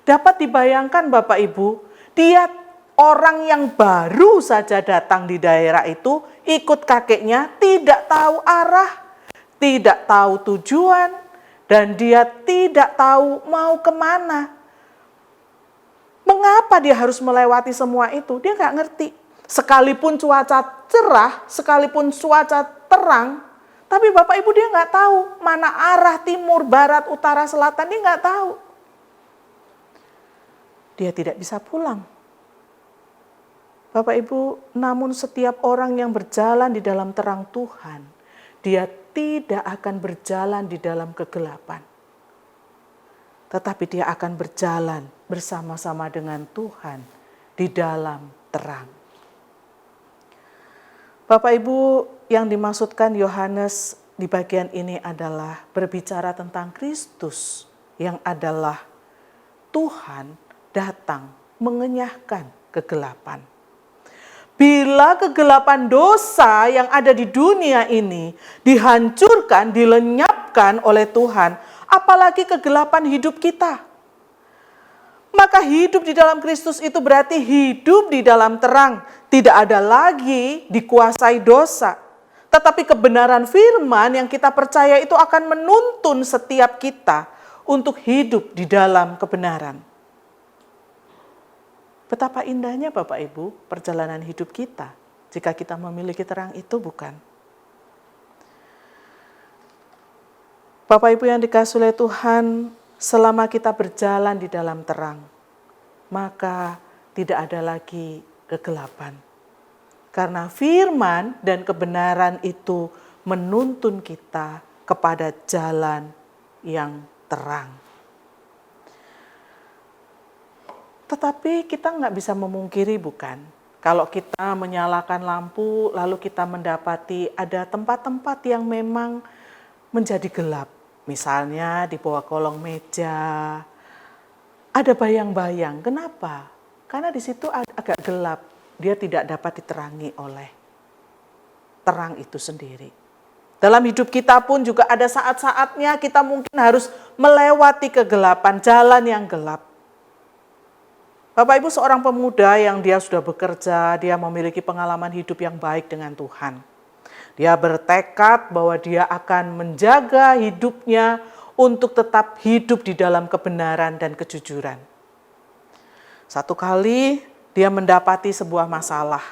Dapat dibayangkan Bapak Ibu, dia orang yang baru saja datang di daerah itu, ikut kakeknya, tidak tahu arah, tidak tahu tujuan, dan dia tidak tahu mau kemana. Mengapa dia harus melewati semua itu? Dia nggak ngerti. Sekalipun cuaca cerah, sekalipun cuaca terang, tapi Bapak Ibu dia nggak tahu mana arah timur, barat, utara, selatan, dia nggak tahu. Dia tidak bisa pulang. Bapak Ibu, namun setiap orang yang berjalan di dalam terang Tuhan, dia tidak akan berjalan di dalam kegelapan. Tetapi dia akan berjalan bersama-sama dengan Tuhan di dalam terang. Bapak Ibu, yang dimaksudkan Yohanes di bagian ini adalah berbicara tentang Kristus yang adalah Tuhan datang mengenyahkan kegelapan. Bila kegelapan dosa yang ada di dunia ini dihancurkan, dilenyapkan oleh Tuhan, apalagi kegelapan hidup kita. Maka hidup di dalam Kristus itu berarti hidup di dalam terang. Tidak ada lagi dikuasai dosa. Tetapi kebenaran firman yang kita percaya itu akan menuntun setiap kita untuk hidup di dalam kebenaran. Betapa indahnya Bapak Ibu perjalanan hidup kita jika kita memiliki terang itu, bukan? Bapak Ibu yang dikasihi oleh Tuhan, selama kita berjalan di dalam terang, maka tidak ada lagi kegelapan. Karena firman dan kebenaran itu menuntun kita kepada jalan yang terang. Tetapi kita nggak bisa memungkiri, bukan? Kalau kita menyalakan lampu, lalu kita mendapati ada tempat-tempat yang memang menjadi gelap. Misalnya di bawah kolong meja, ada bayang-bayang. Kenapa? Karena di situ agak gelap. Dia tidak dapat diterangi oleh terang itu sendiri. Dalam hidup kita pun juga ada saat-saatnya kita mungkin harus melewati kegelapan, jalan yang gelap. Bapak Ibu, seorang pemuda yang dia sudah bekerja, dia memiliki pengalaman hidup yang baik dengan Tuhan. Dia bertekad bahwa dia akan menjaga hidupnya untuk tetap hidup di dalam kebenaran dan kejujuran. Satu kali dia mendapati sebuah masalah.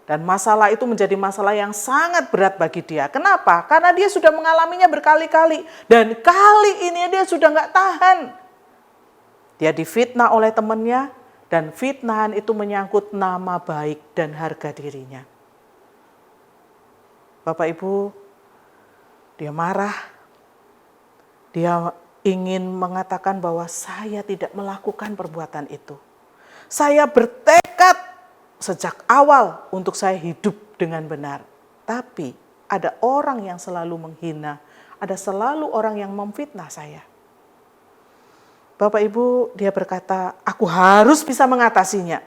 Dan masalah itu menjadi masalah yang sangat berat bagi dia. Kenapa? Karena dia sudah mengalaminya berkali-kali. Dan kali ini dia sudah nggak tahan. Dia difitnah oleh temannya. Dan fitnahan itu menyangkut nama baik dan harga dirinya. Bapak Ibu, dia marah. Dia ingin mengatakan bahwa saya tidak melakukan perbuatan itu. Saya bertekad sejak awal untuk saya hidup dengan benar. Tapi ada orang yang selalu menghina, ada selalu orang yang memfitnah saya. Bapak Ibu, dia berkata, aku harus bisa mengatasinya.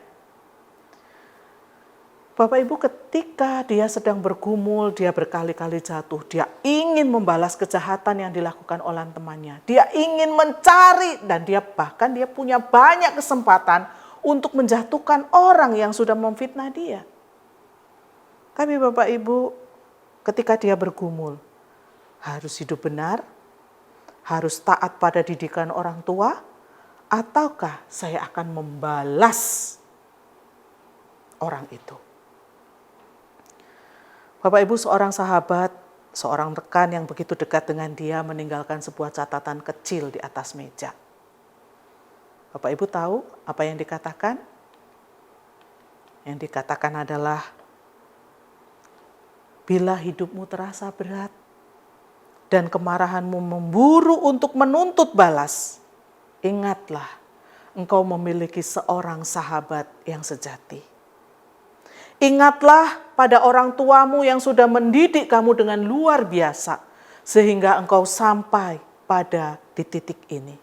Bapak Ibu, ketika dia sedang bergumul, dia berkali-kali jatuh. Dia ingin membalas kejahatan yang dilakukan oleh temannya. Dia ingin mencari dan dia punya banyak kesempatan untuk menjatuhkan orang yang sudah memfitnah dia. Tapi Bapak Ibu, ketika dia bergumul, harus hidup benar, harus taat pada didikan orang tua, ataukah saya akan membalas orang itu? Bapak Ibu, seorang sahabat, seorang rekan yang begitu dekat dengan dia meninggalkan sebuah catatan kecil di atas meja. Bapak Ibu tahu apa yang dikatakan? Yang dikatakan adalah, bila hidupmu terasa berat, dan kemarahanmu memburu untuk menuntut balas, ingatlah engkau memiliki seorang sahabat yang sejati. Ingatlah pada orang tuamu yang sudah mendidik kamu dengan luar biasa, sehingga engkau sampai pada di titik ini.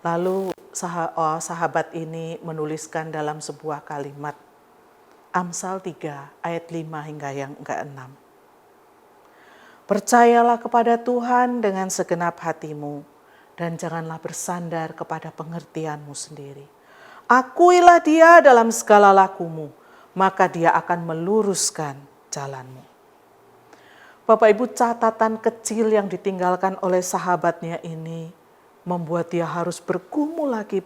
Lalu sahabat ini menuliskan dalam sebuah kalimat, Amsal 3 ayat 5 hingga yang ke-6. Percayalah kepada Tuhan dengan segenap hatimu, dan janganlah bersandar kepada pengertianmu sendiri. Akuilah Dia dalam segala lakumu, maka Dia akan meluruskan jalanmu. Bapak Ibu, catatan kecil yang ditinggalkan oleh sahabatnya ini membuat dia harus bergumul lagi.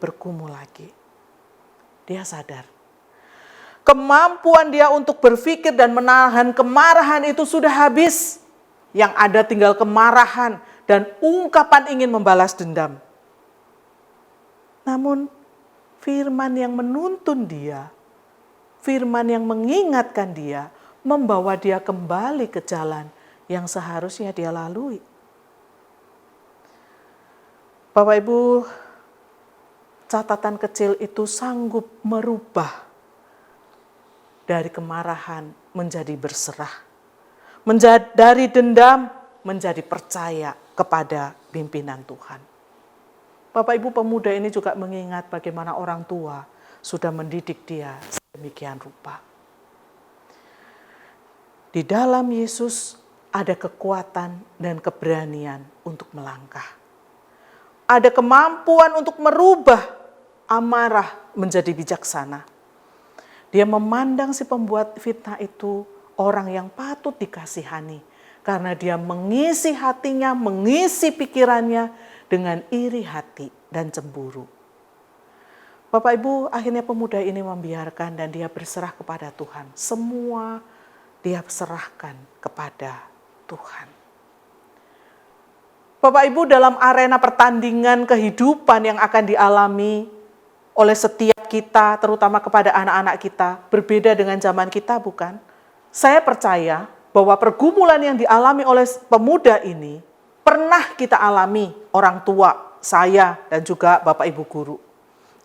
Dia sadar kemampuan dia untuk berpikir dan menahan kemarahan itu sudah habis. Yang ada tinggal kemarahan dan ungkapan ingin membalas dendam. Namun firman yang menuntun dia, firman yang mengingatkan dia, membawa dia kembali ke jalan yang seharusnya dia lalui. Bapak Ibu, catatan kecil itu sanggup merubah dari kemarahan menjadi berserah. Dari dendam menjadi percaya kepada pimpinan Tuhan. Bapak Ibu, pemuda ini juga mengingat bagaimana orang tua sudah mendidik dia sedemikian rupa. Di dalam Yesus ada kekuatan dan keberanian untuk melangkah. Ada kemampuan untuk merubah amarah menjadi bijaksana. Dia memandang si pembuat fitnah itu orang yang patut dikasihani, karena dia mengisi hatinya, mengisi pikirannya dengan iri hati dan cemburu. Bapak Ibu, akhirnya pemuda ini membiarkan dan dia berserah kepada Tuhan. Semua dia serahkan kepada Tuhan. Bapak Ibu, dalam arena pertandingan kehidupan yang akan dialami oleh setiap kita, terutama kepada anak-anak kita, berbeda dengan zaman kita, bukan? Saya percaya bahwa pergumulan yang dialami oleh pemuda ini pernah kita alami, orang tua, saya, dan juga Bapak Ibu guru.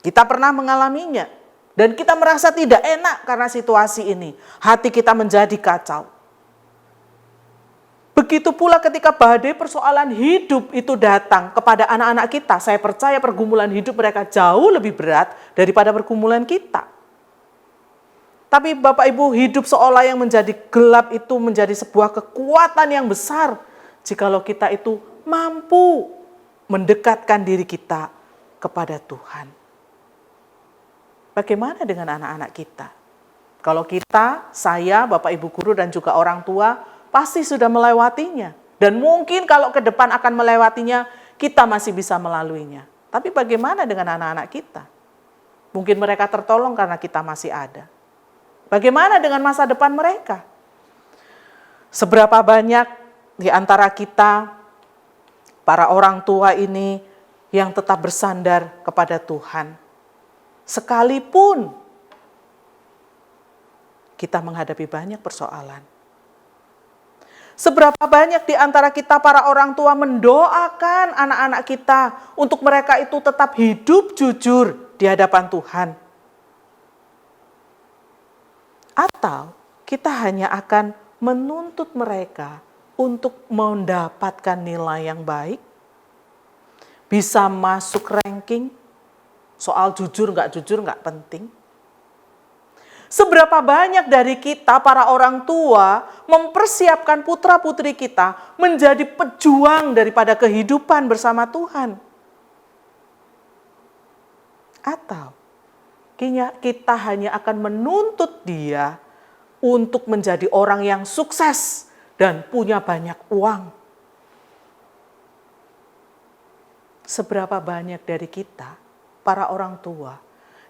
Kita pernah mengalaminya dan kita merasa tidak enak karena situasi ini. Hati kita menjadi kacau. Begitu pula ketika badai persoalan hidup itu datang kepada anak-anak kita, saya percaya pergumulan hidup mereka jauh lebih berat daripada pergumulan kita. Tapi Bapak Ibu, hidup seolah yang menjadi gelap itu menjadi sebuah kekuatan yang besar jikalau kita itu mampu mendekatkan diri kita kepada Tuhan. Bagaimana dengan anak-anak kita? Kalau kita, saya, Bapak Ibu guru dan juga orang tua pasti sudah melewatinya. Dan mungkin kalau ke depan akan melewatinya, kita masih bisa melaluinya. Tapi bagaimana dengan anak-anak kita? Mungkin mereka tertolong karena kita masih ada. Bagaimana dengan masa depan mereka? Seberapa banyak di antara kita, para orang tua ini, yang tetap bersandar kepada Tuhan. Sekalipun kita menghadapi banyak persoalan. Seberapa banyak di antara kita, para orang tua, mendoakan anak-anak kita untuk mereka itu tetap hidup jujur di hadapan Tuhan. Atau kita hanya akan menuntut mereka untuk mendapatkan nilai yang baik, bisa masuk ranking, soal jujur nggak penting. Seberapa banyak dari kita, para orang tua, mempersiapkan putra-putri kita menjadi pejuang daripada kehidupan bersama Tuhan. Atau kita hanya akan menuntut dia untuk menjadi orang yang sukses dan punya banyak uang. Seberapa banyak dari kita, para orang tua,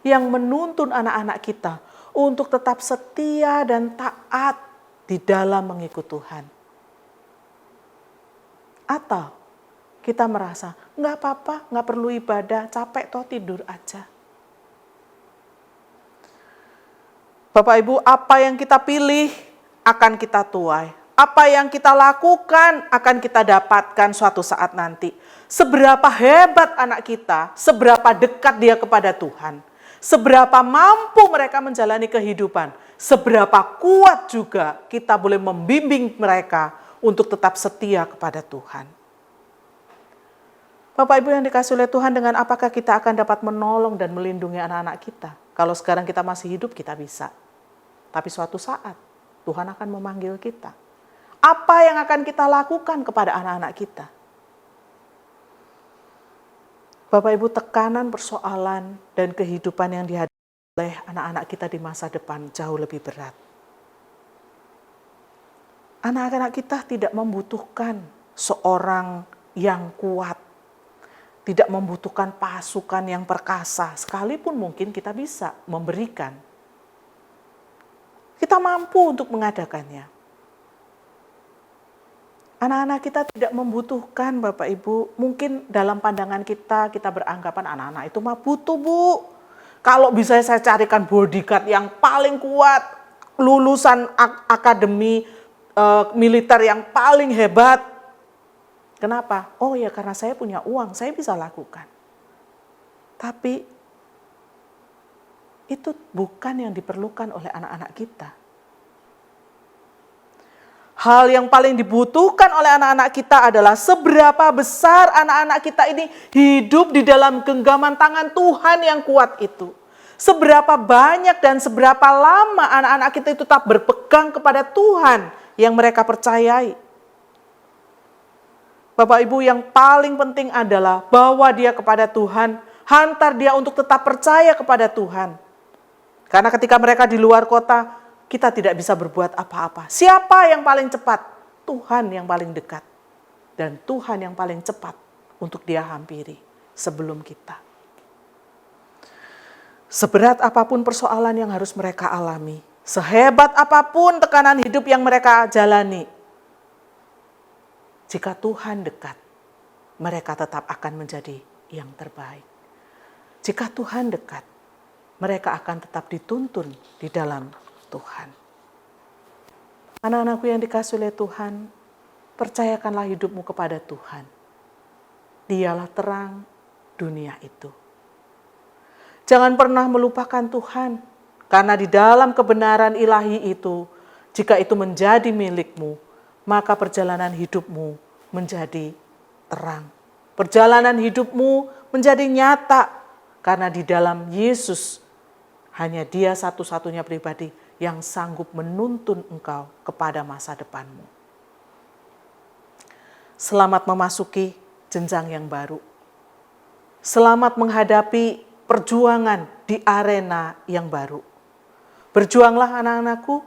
yang menuntun anak-anak kita untuk tetap setia dan taat di dalam mengikut Tuhan. Atau kita merasa, nggak apa-apa, nggak perlu ibadah, capek toh tidur aja. Bapak Ibu, apa yang kita pilih akan kita tuai. Apa yang kita lakukan akan kita dapatkan suatu saat nanti. Seberapa hebat anak kita, seberapa dekat dia kepada Tuhan. Seberapa mampu mereka menjalani kehidupan, seberapa kuat juga kita boleh membimbing mereka untuk tetap setia kepada Tuhan. Bapak Ibu yang dikasihi oleh Tuhan, dengan apakah kita akan dapat menolong dan melindungi anak-anak kita? Kalau sekarang kita masih hidup, kita bisa. Tapi suatu saat Tuhan akan memanggil kita. Apa yang akan kita lakukan kepada anak-anak kita? Bapak Ibu, tekanan persoalan dan kehidupan yang dihadapi oleh anak-anak kita di masa depan jauh lebih berat. Anak-anak kita tidak membutuhkan seorang yang kuat, tidak membutuhkan pasukan yang perkasa, sekalipun mungkin kita bisa memberikan. Kita mampu untuk mengadakannya. Anak-anak kita tidak membutuhkan, Bapak Ibu. Mungkin dalam pandangan kita beranggapan anak-anak itu mah butuh, Bu. Kalau bisa saya carikan bodyguard yang paling kuat, lulusan akademi militer yang paling hebat. Kenapa? Oh ya, karena saya punya uang, saya bisa lakukan. Tapi itu bukan yang diperlukan oleh anak-anak kita. Hal yang paling dibutuhkan oleh anak-anak kita adalah seberapa besar anak-anak kita ini hidup di dalam genggaman tangan Tuhan yang kuat itu. Seberapa banyak dan seberapa lama anak-anak kita itu tetap berpegang kepada Tuhan yang mereka percayai. Bapak Ibu, yang paling penting adalah bawa dia kepada Tuhan, hantar dia untuk tetap percaya kepada Tuhan. Karena ketika mereka di luar kota, kita tidak bisa berbuat apa-apa. Siapa yang paling cepat? Tuhan yang paling dekat. Dan Tuhan yang paling cepat untuk dia hampiri sebelum kita. Seberat apapun persoalan yang harus mereka alami, sehebat apapun tekanan hidup yang mereka jalani, jika Tuhan dekat, mereka tetap akan menjadi yang terbaik. Jika Tuhan dekat, mereka akan tetap dituntun di dalam Tuhan. Anak-anakku yang dikasihi oleh Tuhan, percayakanlah hidupmu kepada Tuhan. Dialah terang dunia itu. Jangan pernah melupakan Tuhan, karena di dalam kebenaran ilahi itu, jika itu menjadi milikmu, maka perjalanan hidupmu menjadi terang. Perjalanan hidupmu menjadi nyata, karena di dalam Yesus, hanya Dia satu-satunya pribadi yang sanggup menuntun engkau kepada masa depanmu. Selamat memasuki jenjang yang baru. Selamat menghadapi perjuangan di arena yang baru. Berjuanglah anak-anakku,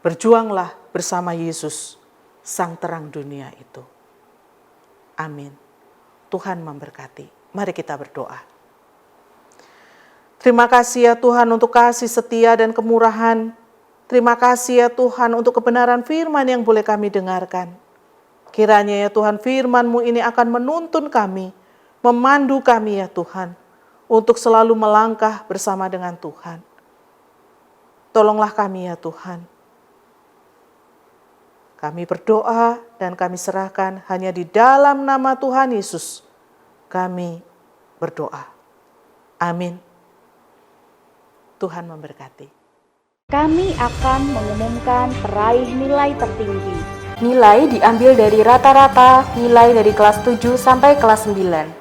berjuanglah bersama Yesus, Sang Terang dunia itu. Amin. Tuhan memberkati. Mari kita berdoa. Terima kasih ya Tuhan untuk kasih setia dan kemurahan. Terima kasih ya Tuhan untuk kebenaran firman yang boleh kami dengarkan. Kiranya ya Tuhan firman-Mu ini akan menuntun kami, memandu kami ya Tuhan, untuk selalu melangkah bersama dengan Tuhan. Tolonglah kami ya Tuhan. Kami berdoa dan kami serahkan hanya di dalam nama Tuhan Yesus. Kami berdoa. Amin. Tuhan memberkati. Kami akan mengumumkan peraih nilai tertinggi. Nilai diambil dari rata-rata nilai dari kelas 7 sampai kelas 9.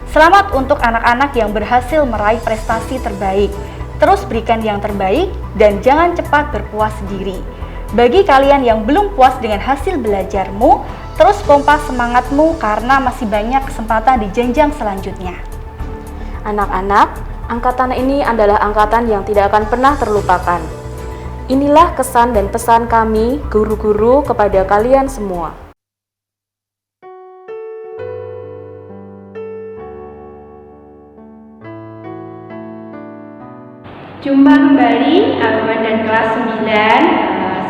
Selamat untuk anak-anak yang berhasil meraih prestasi terbaik. Terus berikan yang terbaik dan jangan cepat berpuas diri. Bagi kalian yang belum puas dengan hasil belajarmu, terus pompa semangatmu karena masih banyak kesempatan di jenjang selanjutnya. Anak-anak, angkatan ini adalah angkatan yang tidak akan pernah terlupakan. Inilah kesan dan pesan kami, guru-guru, kepada kalian semua. Jumpa kembali Alwan dan kelas 9.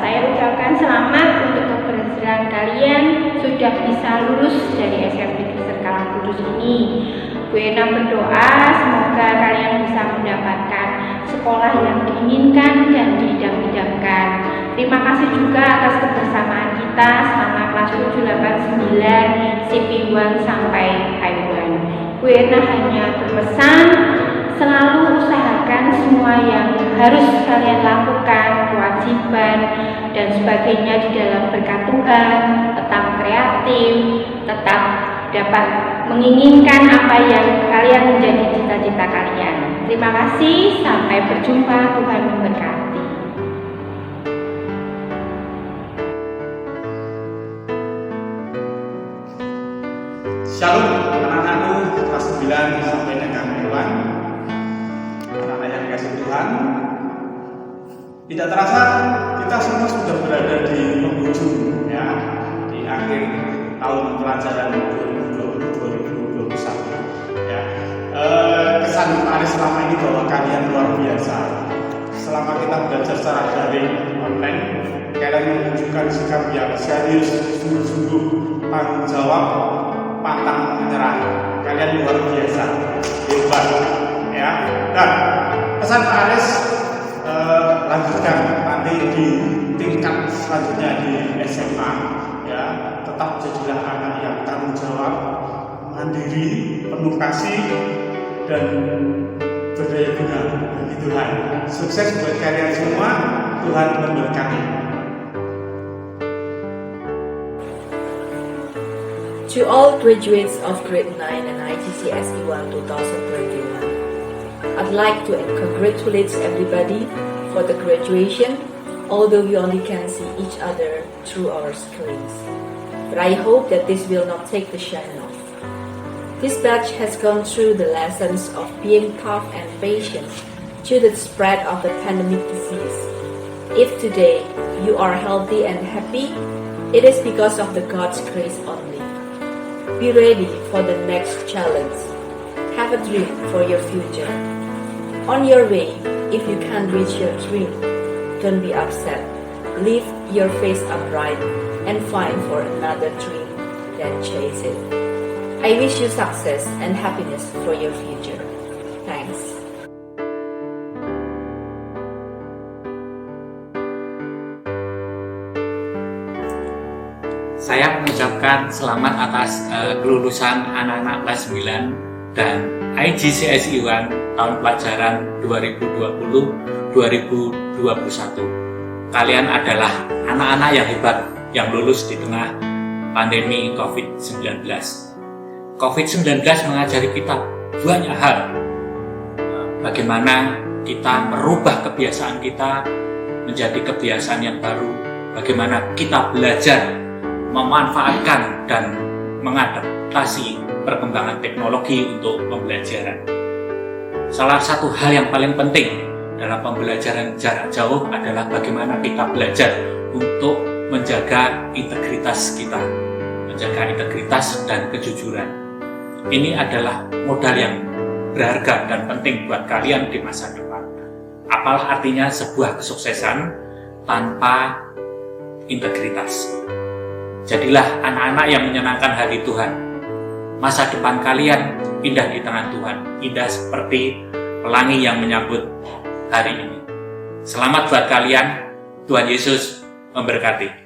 Saya ucapkan selamat untuk keberhasilan kalian sudah bisa lulus dari SMP Kristen Karangkudus ini. Bu Ena berdoa semoga kalian bisa mendapatkan sekolah yang diinginkan dan diidam-idamkan. Terima kasih juga atas kebersamaan kita selama kelas 7, 8, 9, CP1 sampai I1. Bu Ena hanya berpesan, selalu usahakan semua yang harus kalian lakukan, kewajiban dan sebagainya di dalam berkat Tuhan, tetap kreatif, tetap dapat menginginkan apa yang kalian menjadi cita-cita kalian. Terima kasih, sampai berjumpa, Tuhan memberkati. Shalom anak-anakku kelas 9 sampai dengan I1. Anak-anak yang dikasih Tuhan, tidak terasa kita semua sudah berada di penghujung ya, di akhir tahun pelajaran 2020-2021 ya. Kesan Paris selama ini bahwa kalian luar biasa. Selama kita belajar secara daring online, kalian menunjukkan sikap yang serius, sungguh-sungguh, tanggung jawab, pantang menyerah. Kalian luar biasa, hebat ya. Dan pesan Paris lanjutkan nanti di tingkat selanjutnya di SMA ya. Tetap jadilah anak yang tanggung jawab, mandiri, penuh kasih dan berdaya guna bagi Tuhan. Sukses buat kalian semua, Tuhan memberkati. To all graduates of grade 9 and IGCSE 1 2021, I'd like to congratulate everybody for the graduation, although we only can see each other through our screens. But I hope that this will not take the shine off. This batch has gone through the lessons of being tough and patient to the spread of the pandemic disease. If today you are healthy and happy, it is because of the God's grace only. Be ready for the next challenge. Have a dream for your future. On your way, if you can't reach your dream, don't be upset. Lift your face upright and find for another dream, then chase it. I wish you success and happiness for your future. Thanks. Saya mengucapkan selamat atas kelulusan anak-anak kelas 9 dan IGCSE 1 tahun pelajaran 2020-2021. Kalian adalah anak-anak yang hebat yang lulus di tengah pandemi COVID-19. COVID-19 mengajari kita banyak hal. Bagaimana kita merubah kebiasaan kita menjadi kebiasaan yang baru. Bagaimana kita belajar memanfaatkan dan mengadaptasi perkembangan teknologi untuk pembelajaran. Salah satu hal yang paling penting dalam pembelajaran jarak jauh adalah bagaimana kita belajar untuk menjaga integritas kita, menjaga integritas dan kejujuran. Ini adalah modal yang berharga dan penting buat kalian di masa depan. Apalah artinya sebuah kesuksesan tanpa integritas? Jadilah anak-anak yang menyenangkan hati Tuhan. Masa depan kalian indah di tangan Tuhan, indah seperti pelangi yang menyambut hari ini. Selamat buat kalian, Tuhan Yesus memberkati.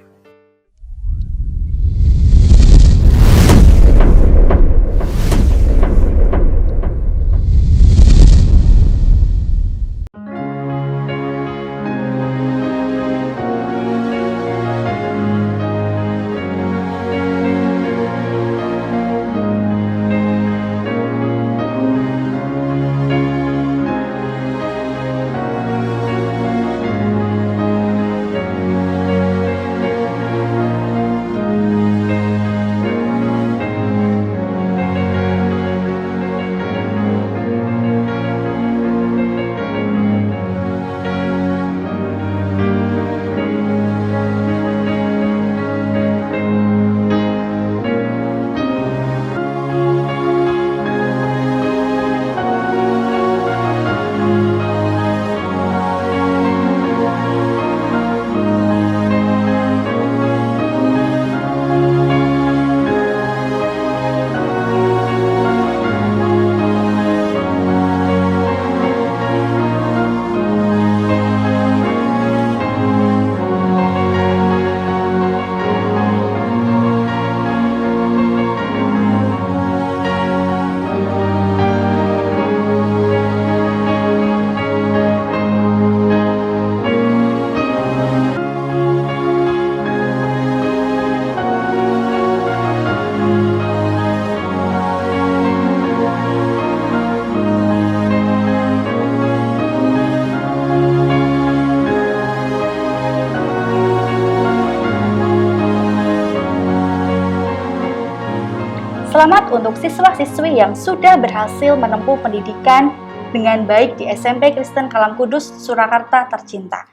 selamat untuk siswa-siswi yang sudah berhasil menempuh pendidikan dengan baik di SMP Kristen Kalam Kudus, Surakarta tercinta.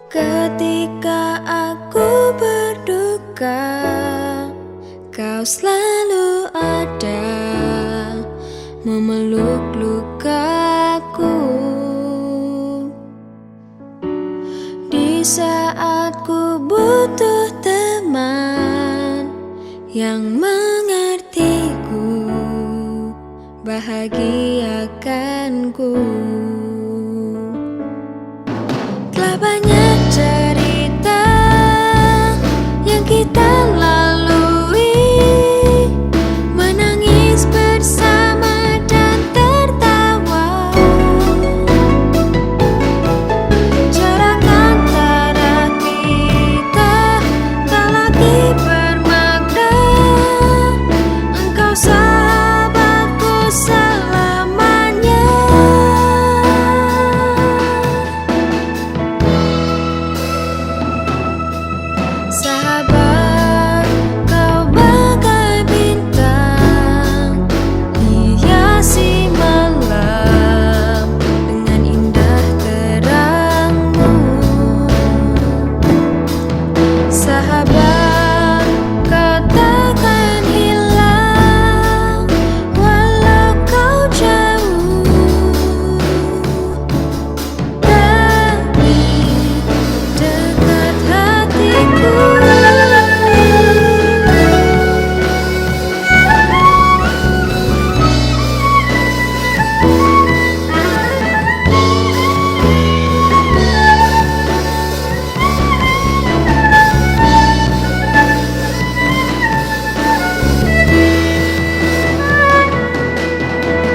Ketika aku berduka, Kau selalu ada memeluk lukaku. Di saat ku butuh teman yang mengertiku, bahagiakanku. Telah banyak cerita yang kita lalui, menangis bersama dan tertawa. Jarak antara kita tak lagi bermakna. Engkau sahabatku selamanya. Sahabat, kau bagai bintang, hiasi malam dengan indah terangmu. Sahabat, kau takkan hilang walau kau jauh dari dekat hatiku.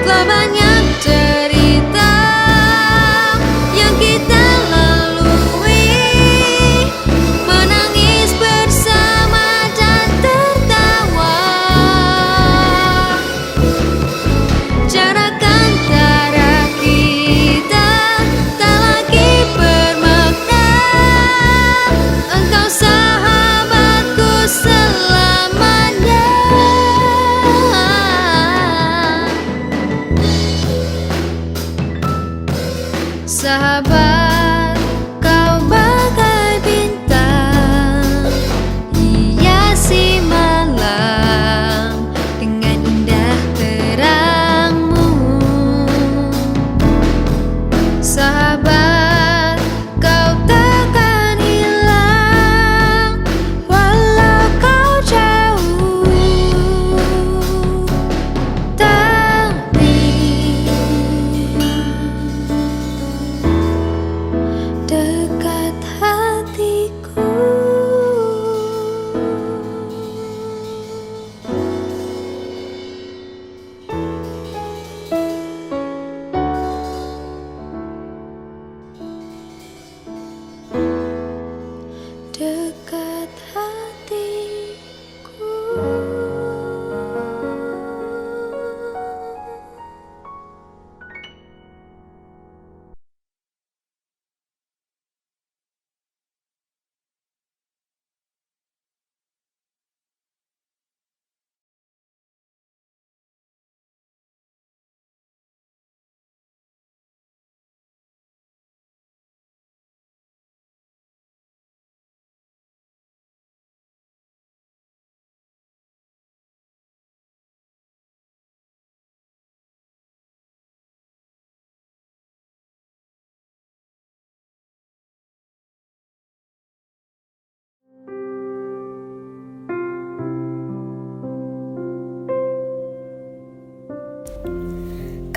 Telah banyak cerita yang kita lalui, menangis bersama dan tertawa. Jarak antara kita tak lagi bermakna. Engkau sahabatku selamanya. Sahabat, kau bagai bintang, hiasi malam dengan indah terangmu. Sahabat, kau takkan hilang walau kau jauh dari dekat hatiku. Dekat hatiku.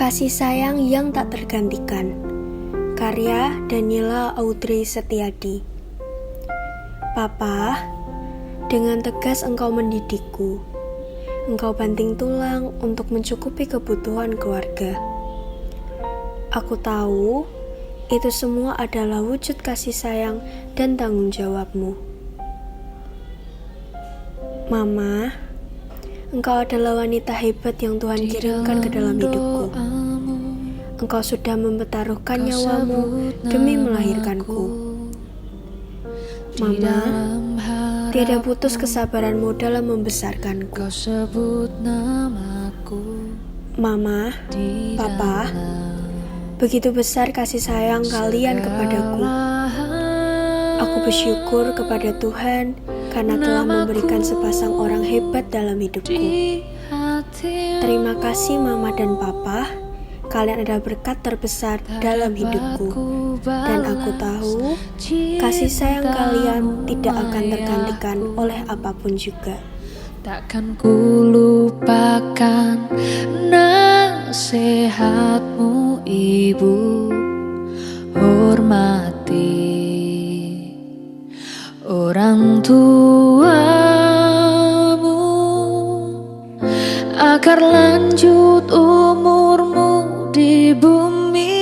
Kasih sayang yang tak tergantikan. Karya Daniela Audrey Setiadi. Papa, dengan tegas engkau mendidikku. Engkau banting tulang untuk mencukupi kebutuhan keluarga. Aku tahu itu semua adalah wujud kasih sayang dan tanggung jawabmu. Mama, Engkau adalah wanita hebat yang Tuhan kirimkan ke dalam hidupku. Engkau sudah mempertaruhkan nyawamu demi melahirkanku. Mama, tiada putus kesabaranmu dalam membesarkanku. Mama, Papa, begitu besar kasih sayang kalian kepadaku. Aku bersyukur kepada Tuhan karena telah memberikan sepasang orang hebat dalam hidupku. Terima kasih Mama dan Papa, kalian adalah berkat terbesar dalam hidupku. Dan aku tahu kasih sayang kalian tidak akan tergantikan oleh apapun juga. Takkan ku lupakan nasihatmu, Ibu. Hormati orang tuamu agar lanjut umurmu di bumi.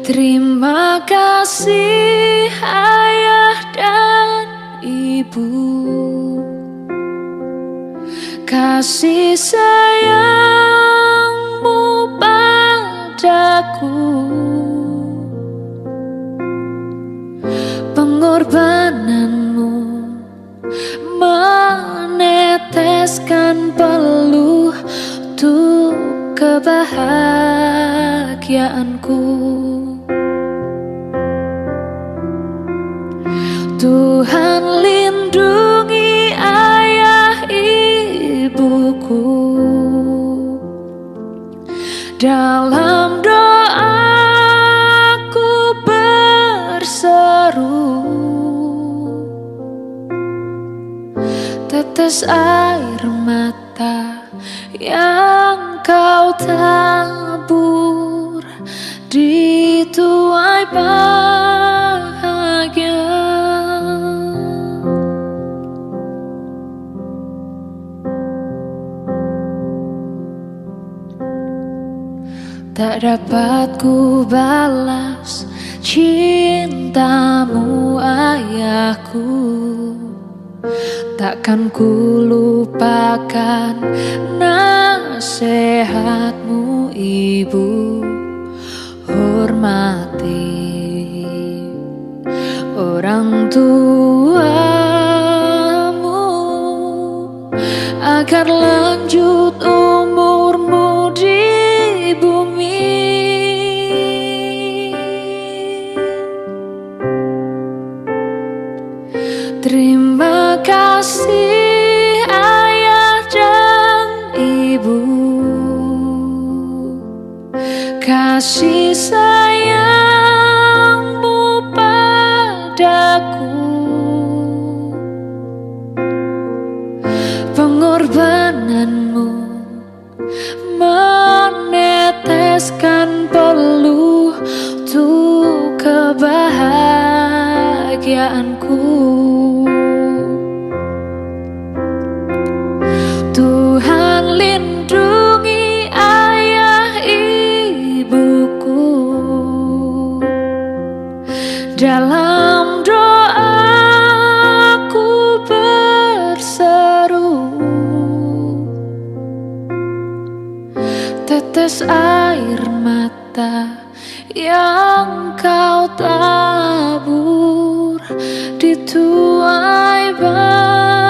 Terima kasih ayah dan ibu, kasih sayangmu padaku, pengorbananmu meneteskan peluh untuk kebahagiaanku. Tuhan lindungi ayah ibuku, dalam doaku berseru, tetes air mata yang kau tabur di tuai bahagia. Tak dapat ku balas cintamu ayahku, takkan ku lupakan nasihatmu ibu. Hormati orang tuamu agar lanjut umurmu di bumi. Terima kasih ayah dan ibu, kasih sayangmu padaku, pengorbananmu meneteskan peluh untuk kebahagiaanku. Tuhan lindungi ayah ibuku, dalam doaku berseru, tetes air mata yang kau tabur di tuai bahagia.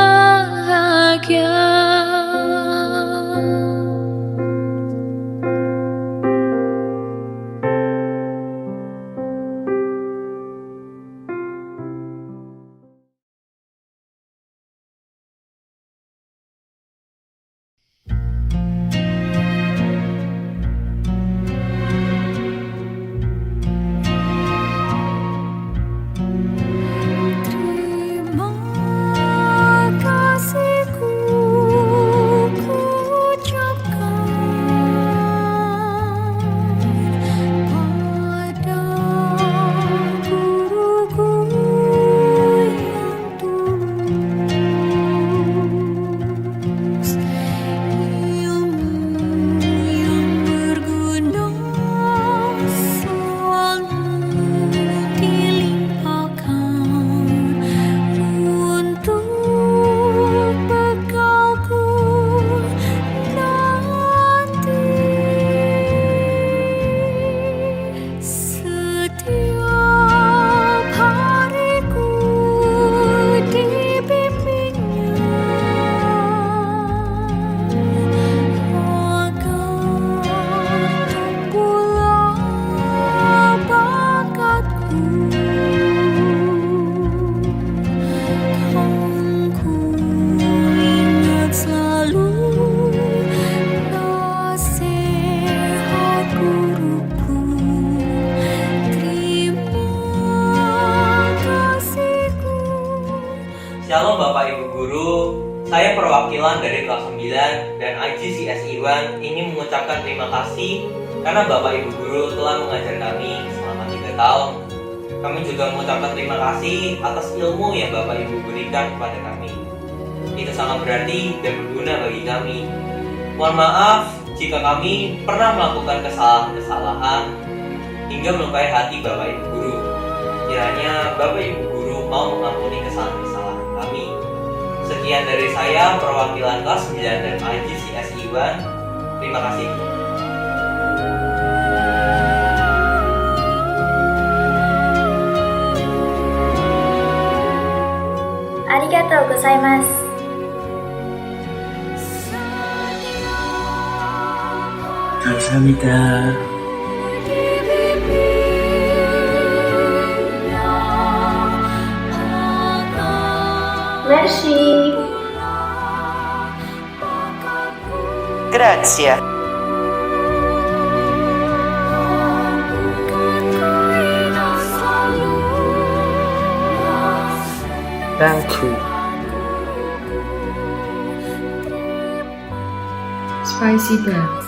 dan IGCSE1 ingin mengucapkan terima kasih karena Bapak Ibu Guru telah mengajar kami selama 3 tahun. Kami juga mengucapkan terima kasih atas ilmu yang Bapak Ibu berikan kepada kami. Itu sangat berarti dan berguna bagi kami. Mohon maaf jika kami pernah melakukan kesalahan-kesalahan hingga melukai hati Bapak Ibu Guru. Kiranya Bapak Ibu Guru mau mengampuni kesalahan-kesalahan kami. Sekian dari saya, perwakilan kelas 9 dan IGCSE1. Terima kasih. Arigatou gozaimasu. 감사합니다. Merci. Grazie. Thank you. Spasiba.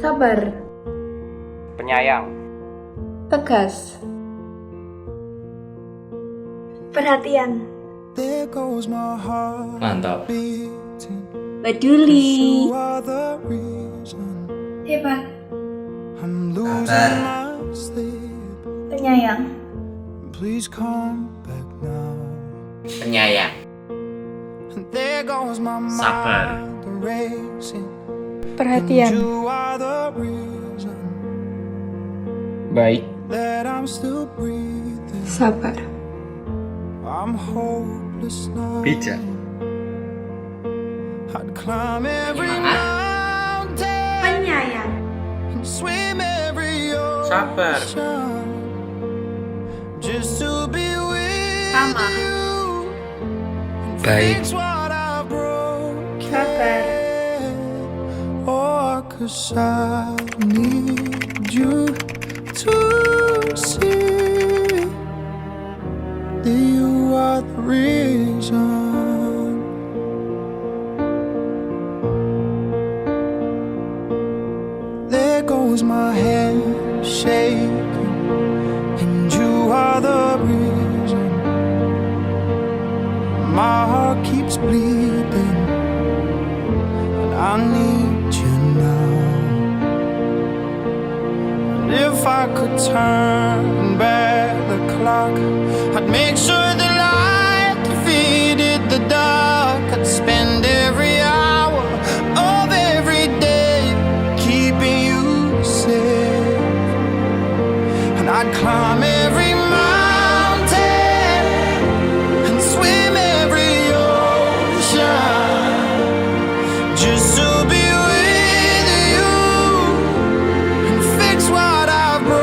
Sabar. Penyayang. Tegas. Perhatian. Mantap. Peduli. Hebat. Sabar. Penyayang. Penyayang. Sabar. Perhatian. Baik. Sabar. Bijak. Penyayang. Sabar. Ramah. Baik. Sabar. Cause I need you to see that you are the reason. There goes my hand shaking, and you are the reason. My heart keeps bleeding, and I need you now. If I could turn back the clock, I'd make sure the light defeated the dark. I'd spend every hour of every day keeping you safe, and I'd climb every mountain and swim every ocean just to be with you and fix what I've broken.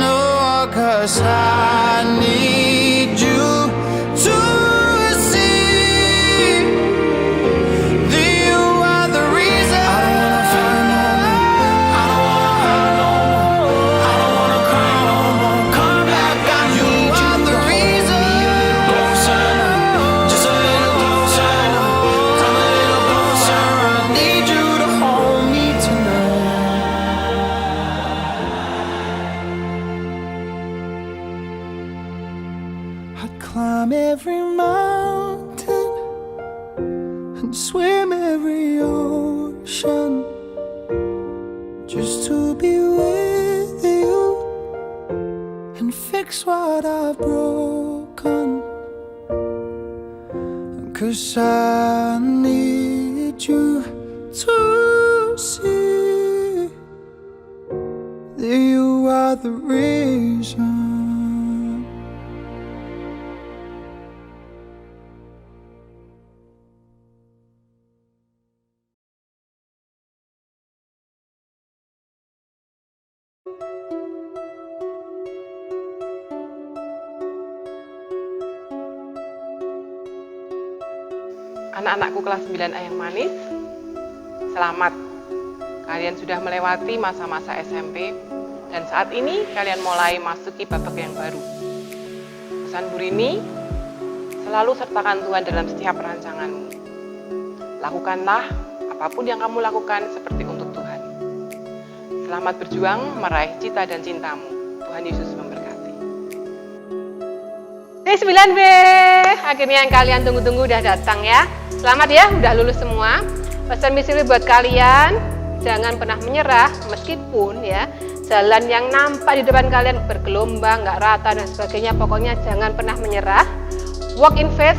Oh, 'cause I need you to see that you are the reason. I don't wanna fight no more. I don't wanna hurt no more. I don't wanna cry no more. Come back, I need you are the reason. Closer, just a little closer. Come a little closer. I need you to hold me tonight. I'd climb every mountain and swim every ocean just to be with you and fix what I've broken. 'Cause I need you to see You are the reason. Anak-anakku kelas 9A yang manis, selamat. Kalian sudah melewati masa-masa SMP dan saat ini kalian mulai masuki babak yang baru. Pesan Bu Rini, selalu sertakan Tuhan dalam setiap rancanganmu. Lakukanlah apapun yang kamu lakukan seperti untuk Tuhan. Selamat berjuang meraih cita dan cintamu. Tuhan Yesus memberkati. D9B, akhirnya yang kalian tunggu-tunggu udah datang ya. Selamat ya, udah lulus semua. Pesan misi buat kalian, jangan pernah menyerah meskipun ya jalan yang nampak di depan kalian bergelombang, nggak rata dan sebagainya. Pokoknya jangan pernah menyerah. Walk in faith.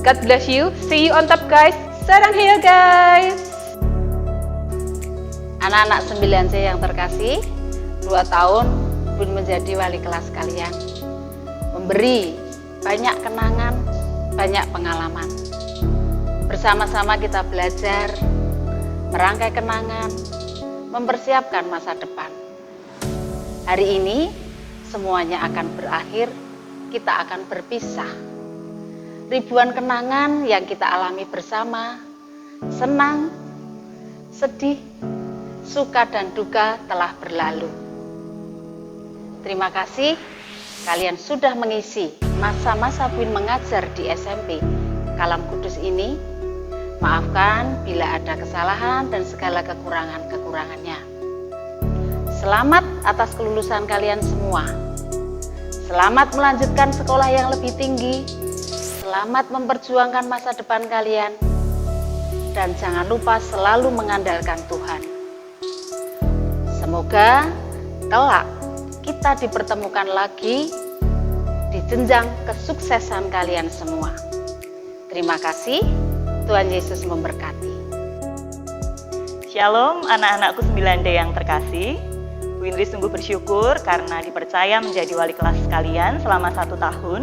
God bless you. See you on top guys. Sarang hill guys. Anak-anak 9C yang terkasih, 2 tahun pun menjadi wali kelas kalian. Memberi banyak kenangan, banyak pengalaman. Bersama-sama kita belajar, merangkai kenangan, mempersiapkan masa depan. Hari ini semuanya akan berakhir, kita akan berpisah. Ribuan kenangan yang kita alami bersama, senang, sedih, suka dan duka telah berlalu. Terima kasih kalian sudah mengisi masa-masa Buin mengajar di SMP Kalam Kudus ini. Maafkan bila ada kesalahan dan segala kekurangan-kekurangannya. Selamat atas kelulusan kalian semua. Selamat melanjutkan sekolah yang lebih tinggi. Selamat memperjuangkan masa depan kalian. Dan jangan lupa selalu mengandalkan Tuhan. Semoga kelak kita dipertemukan lagi di jenjang kesuksesan kalian semua. Terima kasih. Tuhan Yesus memberkati. Shalom anak-anakku 9D yang terkasih. Bu Indri sungguh bersyukur karena dipercaya menjadi wali kelas kalian selama 1 tahun.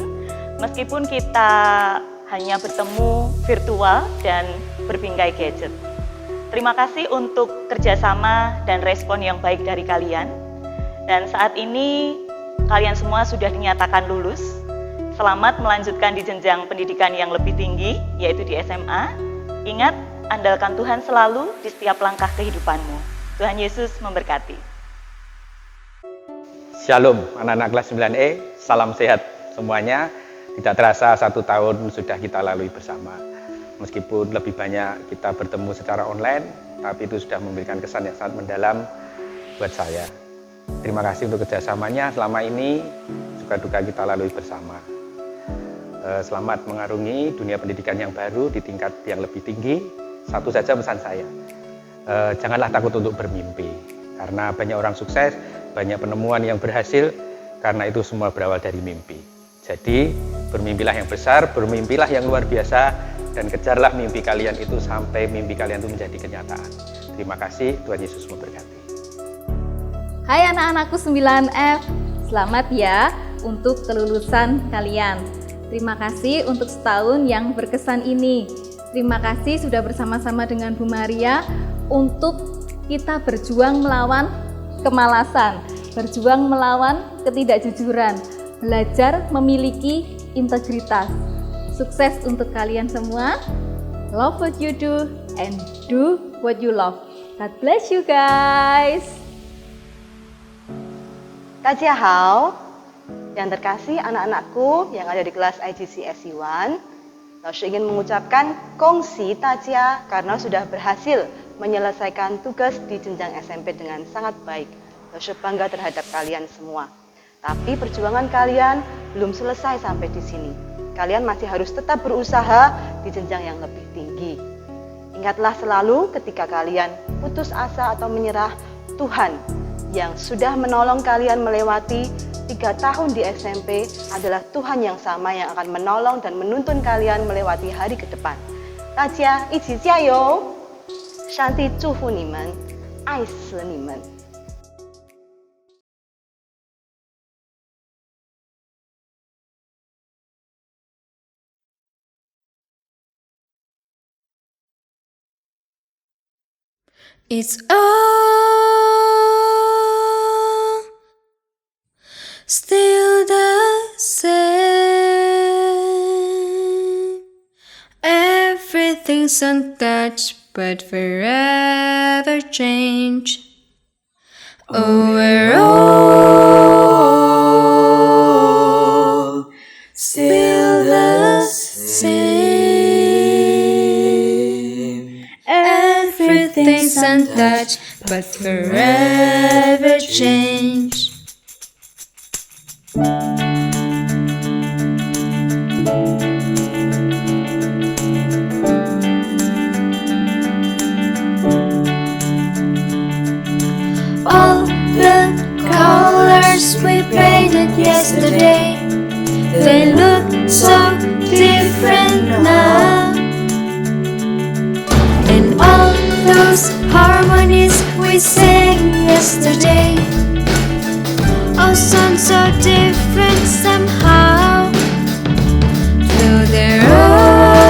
Meskipun kita hanya bertemu virtual dan berbingkai gadget. Terima kasih untuk kerjasama dan respon yang baik dari kalian. Dan saat ini kalian semua sudah dinyatakan lulus. Selamat melanjutkan di jenjang pendidikan yang lebih tinggi, yaitu di SMA. Ingat, andalkan Tuhan selalu di setiap langkah kehidupanmu. Tuhan Yesus memberkati. Shalom, anak-anak kelas 9E, salam sehat semuanya. Tidak terasa 1 tahun sudah kita lalui bersama. Meskipun lebih banyak kita bertemu secara online, tapi itu sudah memberikan kesan yang sangat mendalam buat saya. Terima kasih untuk kerjasamanya selama ini, suka duka kita lalui bersama. Selamat mengarungi dunia pendidikan yang baru di tingkat yang lebih tinggi. Satu saja pesan saya, janganlah takut untuk bermimpi. Karena banyak orang sukses, banyak penemuan yang berhasil, karena itu semua berawal dari mimpi. Jadi, bermimpilah yang besar, bermimpilah yang luar biasa, dan kejarlah mimpi kalian itu sampai mimpi kalian itu menjadi kenyataan. Terima kasih, Tuhan Yesus memberkati. Hai anak-anakku 9F, selamat ya untuk kelulusan kalian. Terima kasih untuk setahun yang berkesan ini. Terima kasih sudah bersama-sama dengan Bu Maria untuk kita berjuang melawan kemalasan, berjuang melawan ketidakjujuran, belajar memiliki integritas. Sukses untuk kalian semua. Love what you do and do what you love. God bless you guys. 大家好, yang terkasih anak-anakku yang ada di kelas IGC SE1, Laoshi ingin mengucapkan kongsi tajia karena sudah berhasil menyelesaikan tugas di jenjang SMP dengan sangat baik. Laoshi bangga terhadap kalian semua. Tapi perjuangan kalian belum selesai sampai di sini. Kalian masih harus tetap berusaha di jenjang yang lebih tinggi. Ingatlah selalu ketika kalian putus asa atau menyerah, Tuhan yang sudah menolong kalian melewati 3 tahun di SMP adalah Tuhan yang sama yang akan menolong dan menuntun kalian melewati hari ke depan. 大家一起加油！上帝祝福你们，爱死你们！ It's all still the same. Everything's untouched but forever changed. Oh, we're all still the same. Everything's untouched but forever changed. All the colors we painted yesterday, they look so different now. And all those harmonies we sang yesterday all sound so different somehow. Though they're all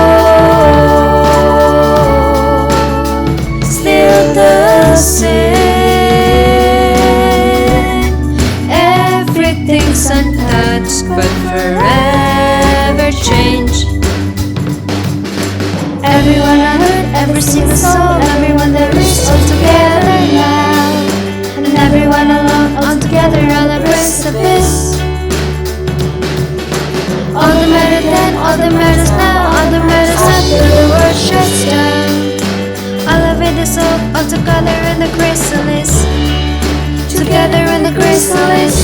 still the same. Everything's untouched but forever changed. Everyone I heard, every single soul, everyone there is all together now. And everyone alone, all together on the precipice. All that matters then, all that matters now, all that matters after the world shuts down. All of it is all together in the chrysalis. Together in the chrysalis.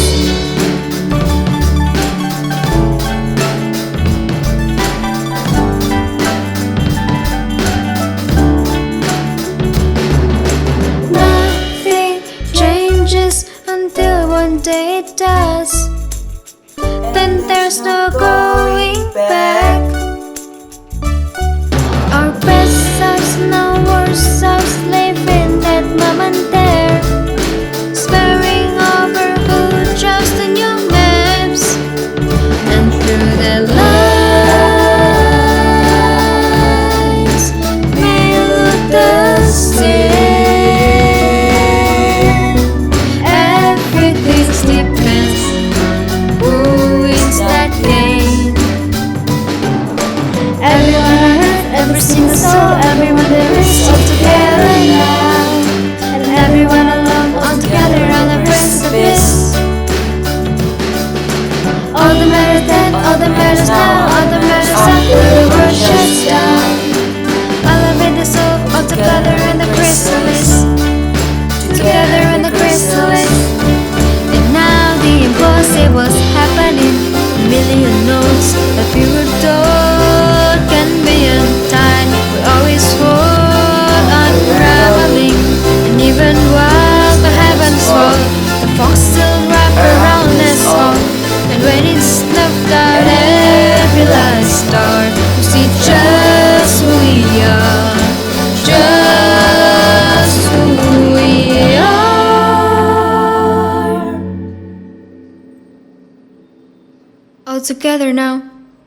Until one day it does, then there's no going back. Our best selves and our worst selves live in that moment there, sparing over who chose the new maps. And through the lines may look the same. Depends who wins that game. Everyone I heard, every single soul, everyone there is all together now. And everyone alone, all together on the precipice. All that matters then, all that matters now, all that matters after the world shuts down. All of it is all together in the chrysalis. Together in the chrysalis. The impossible's happening. A million notes that we were told can be untied. We always fall unraveling. And even while the heavens fall, the fog still wrap around us all. And when it's snuffed out every last star, we see just who we are. Just who we are. All together now,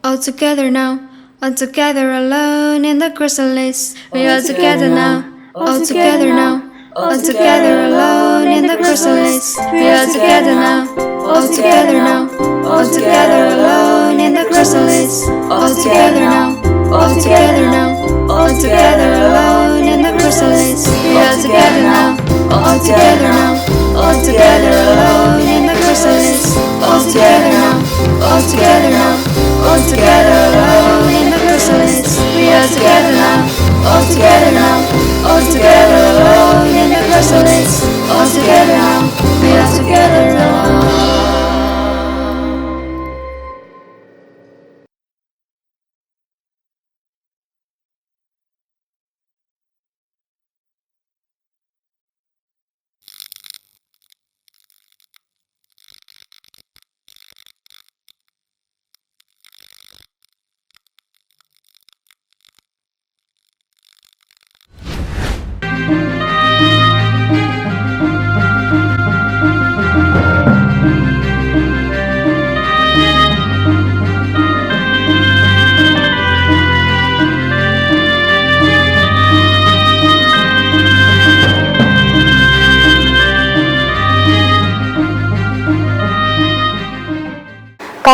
all together now, all together alone in the chrysalis. We all together now, all together now, all together alone in the chrysalis. We all together now, all together now, all together alone in the chrysalis. All together now, all together now, all together alone in the chrysalis. We all together now, all together now, all together alone in the chrysalis. All together now, all together now, all together alone in the chrysalis. We are together now, all together now, all together alone in the chrysalis. All together now, we are together alone.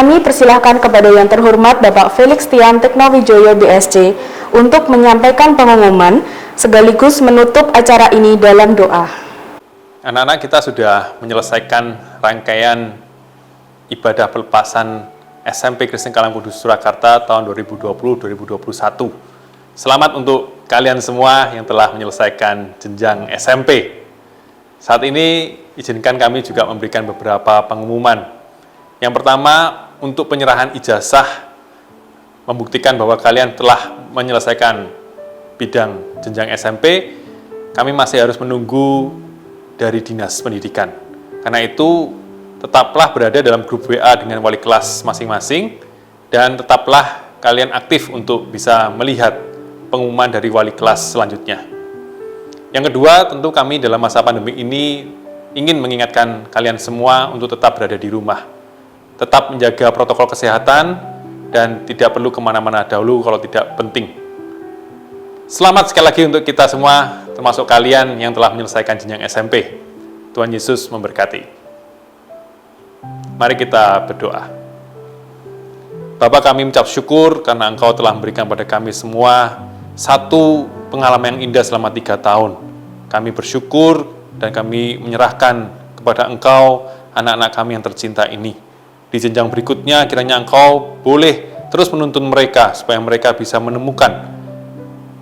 kami persilahkan kepada yang terhormat Bapak Felix Tian Teknowijoyo BSc untuk menyampaikan pengumuman sekaligus menutup acara ini dalam doa. Anak-anak, kita sudah menyelesaikan rangkaian ibadah pelepasan SMP Kristen Kalam Kudus Surakarta tahun 2020-2021. Selamat untuk kalian semua yang telah menyelesaikan jenjang SMP. Saat ini izinkan kami juga memberikan beberapa pengumuman. Yang pertama, untuk penyerahan ijazah membuktikan bahwa kalian telah menyelesaikan bidang jenjang SMP, kami masih harus menunggu dari Dinas Pendidikan. Karena itu, tetaplah berada dalam grup WA dengan wali kelas masing-masing dan tetaplah kalian aktif untuk bisa melihat pengumuman dari wali kelas selanjutnya. Yang kedua, tentu kami dalam masa pandemi ini ingin mengingatkan kalian semua untuk tetap berada di rumah. Tetap menjaga protokol kesehatan dan tidak perlu kemana-mana dahulu kalau tidak penting. Selamat sekali lagi untuk kita semua, termasuk kalian yang telah menyelesaikan jenjang SMP. Tuhan Yesus memberkati. Mari kita berdoa. Bapa, kami mengucap syukur karena Engkau telah memberikan pada kami semua satu pengalaman yang indah selama 3 tahun. Kami bersyukur dan kami menyerahkan kepada Engkau anak-anak kami yang tercinta ini. Di jenjang berikutnya, kiranya Engkau boleh terus menuntun mereka supaya mereka bisa menemukan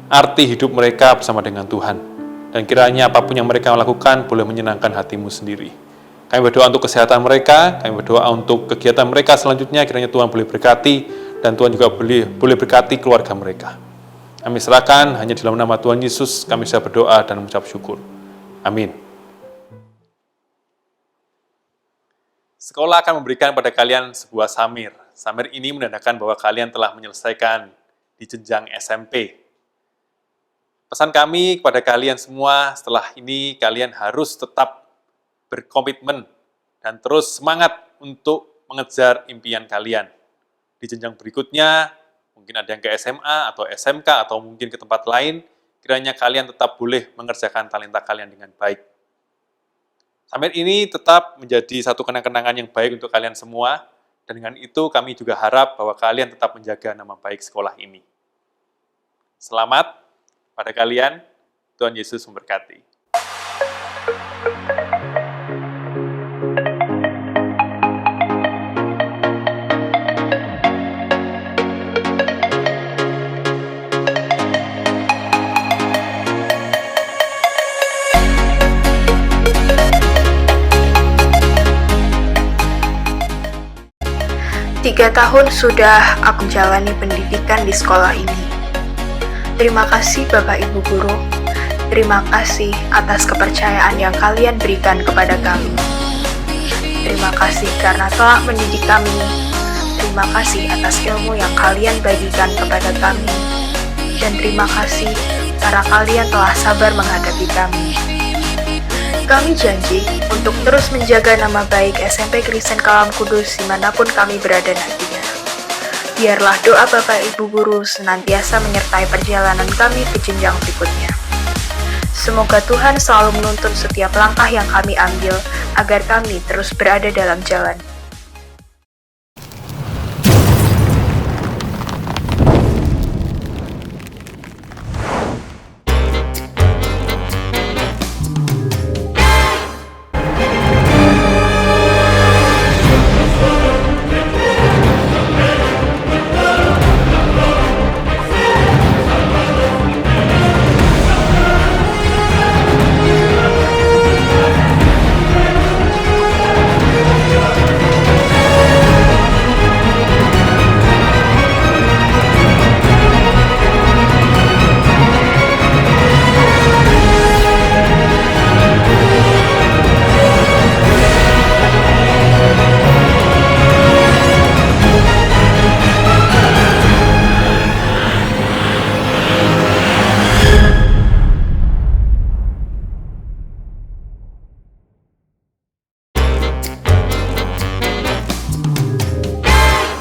arti hidup mereka bersama dengan Tuhan. Dan kiranya apapun yang mereka lakukan boleh menyenangkan hati-Mu sendiri. Kami berdoa untuk kesehatan mereka, kami berdoa untuk kegiatan mereka selanjutnya, kiranya Tuhan boleh berkati, dan Tuhan juga boleh berkati keluarga mereka. Kami serahkan hanya dalam nama Tuhan Yesus, kami bisa berdoa dan mengucap syukur. Amin. Sekolah akan memberikan pada kalian sebuah samir. Samir ini menandakan bahwa kalian telah menyelesaikan di jenjang SMP. Pesan kami kepada kalian semua, setelah ini kalian harus tetap berkomitmen dan terus semangat untuk mengejar impian kalian. Di jenjang berikutnya, mungkin ada yang ke SMA atau SMK atau mungkin ke tempat lain, kiranya kalian tetap boleh mengerjakan talenta kalian dengan baik. Samir ini tetap menjadi satu kenang-kenangan yang baik untuk kalian semua, dan dengan itu kami juga harap bahwa kalian tetap menjaga nama baik sekolah ini. Selamat pada kalian, Tuhan Yesus memberkati. Tiga tahun sudah aku jalani pendidikan di sekolah ini. Terima kasih Bapak Ibu Guru. Terima kasih atas kepercayaan yang kalian berikan kepada kami. Terima kasih karena telah mendidik kami. Terima kasih atas ilmu yang kalian bagikan kepada kami. Dan terima kasih karena kalian telah sabar menghadapi kami. Kami janji untuk terus menjaga nama baik SMP Kristen Kalam Kudus dimanapun kami berada nantinya. Biarlah doa Bapak Ibu Guru senantiasa menyertai perjalanan kami ke jenjang berikutnya. Semoga Tuhan selalu menuntun setiap langkah yang kami ambil agar kami terus berada dalam jalan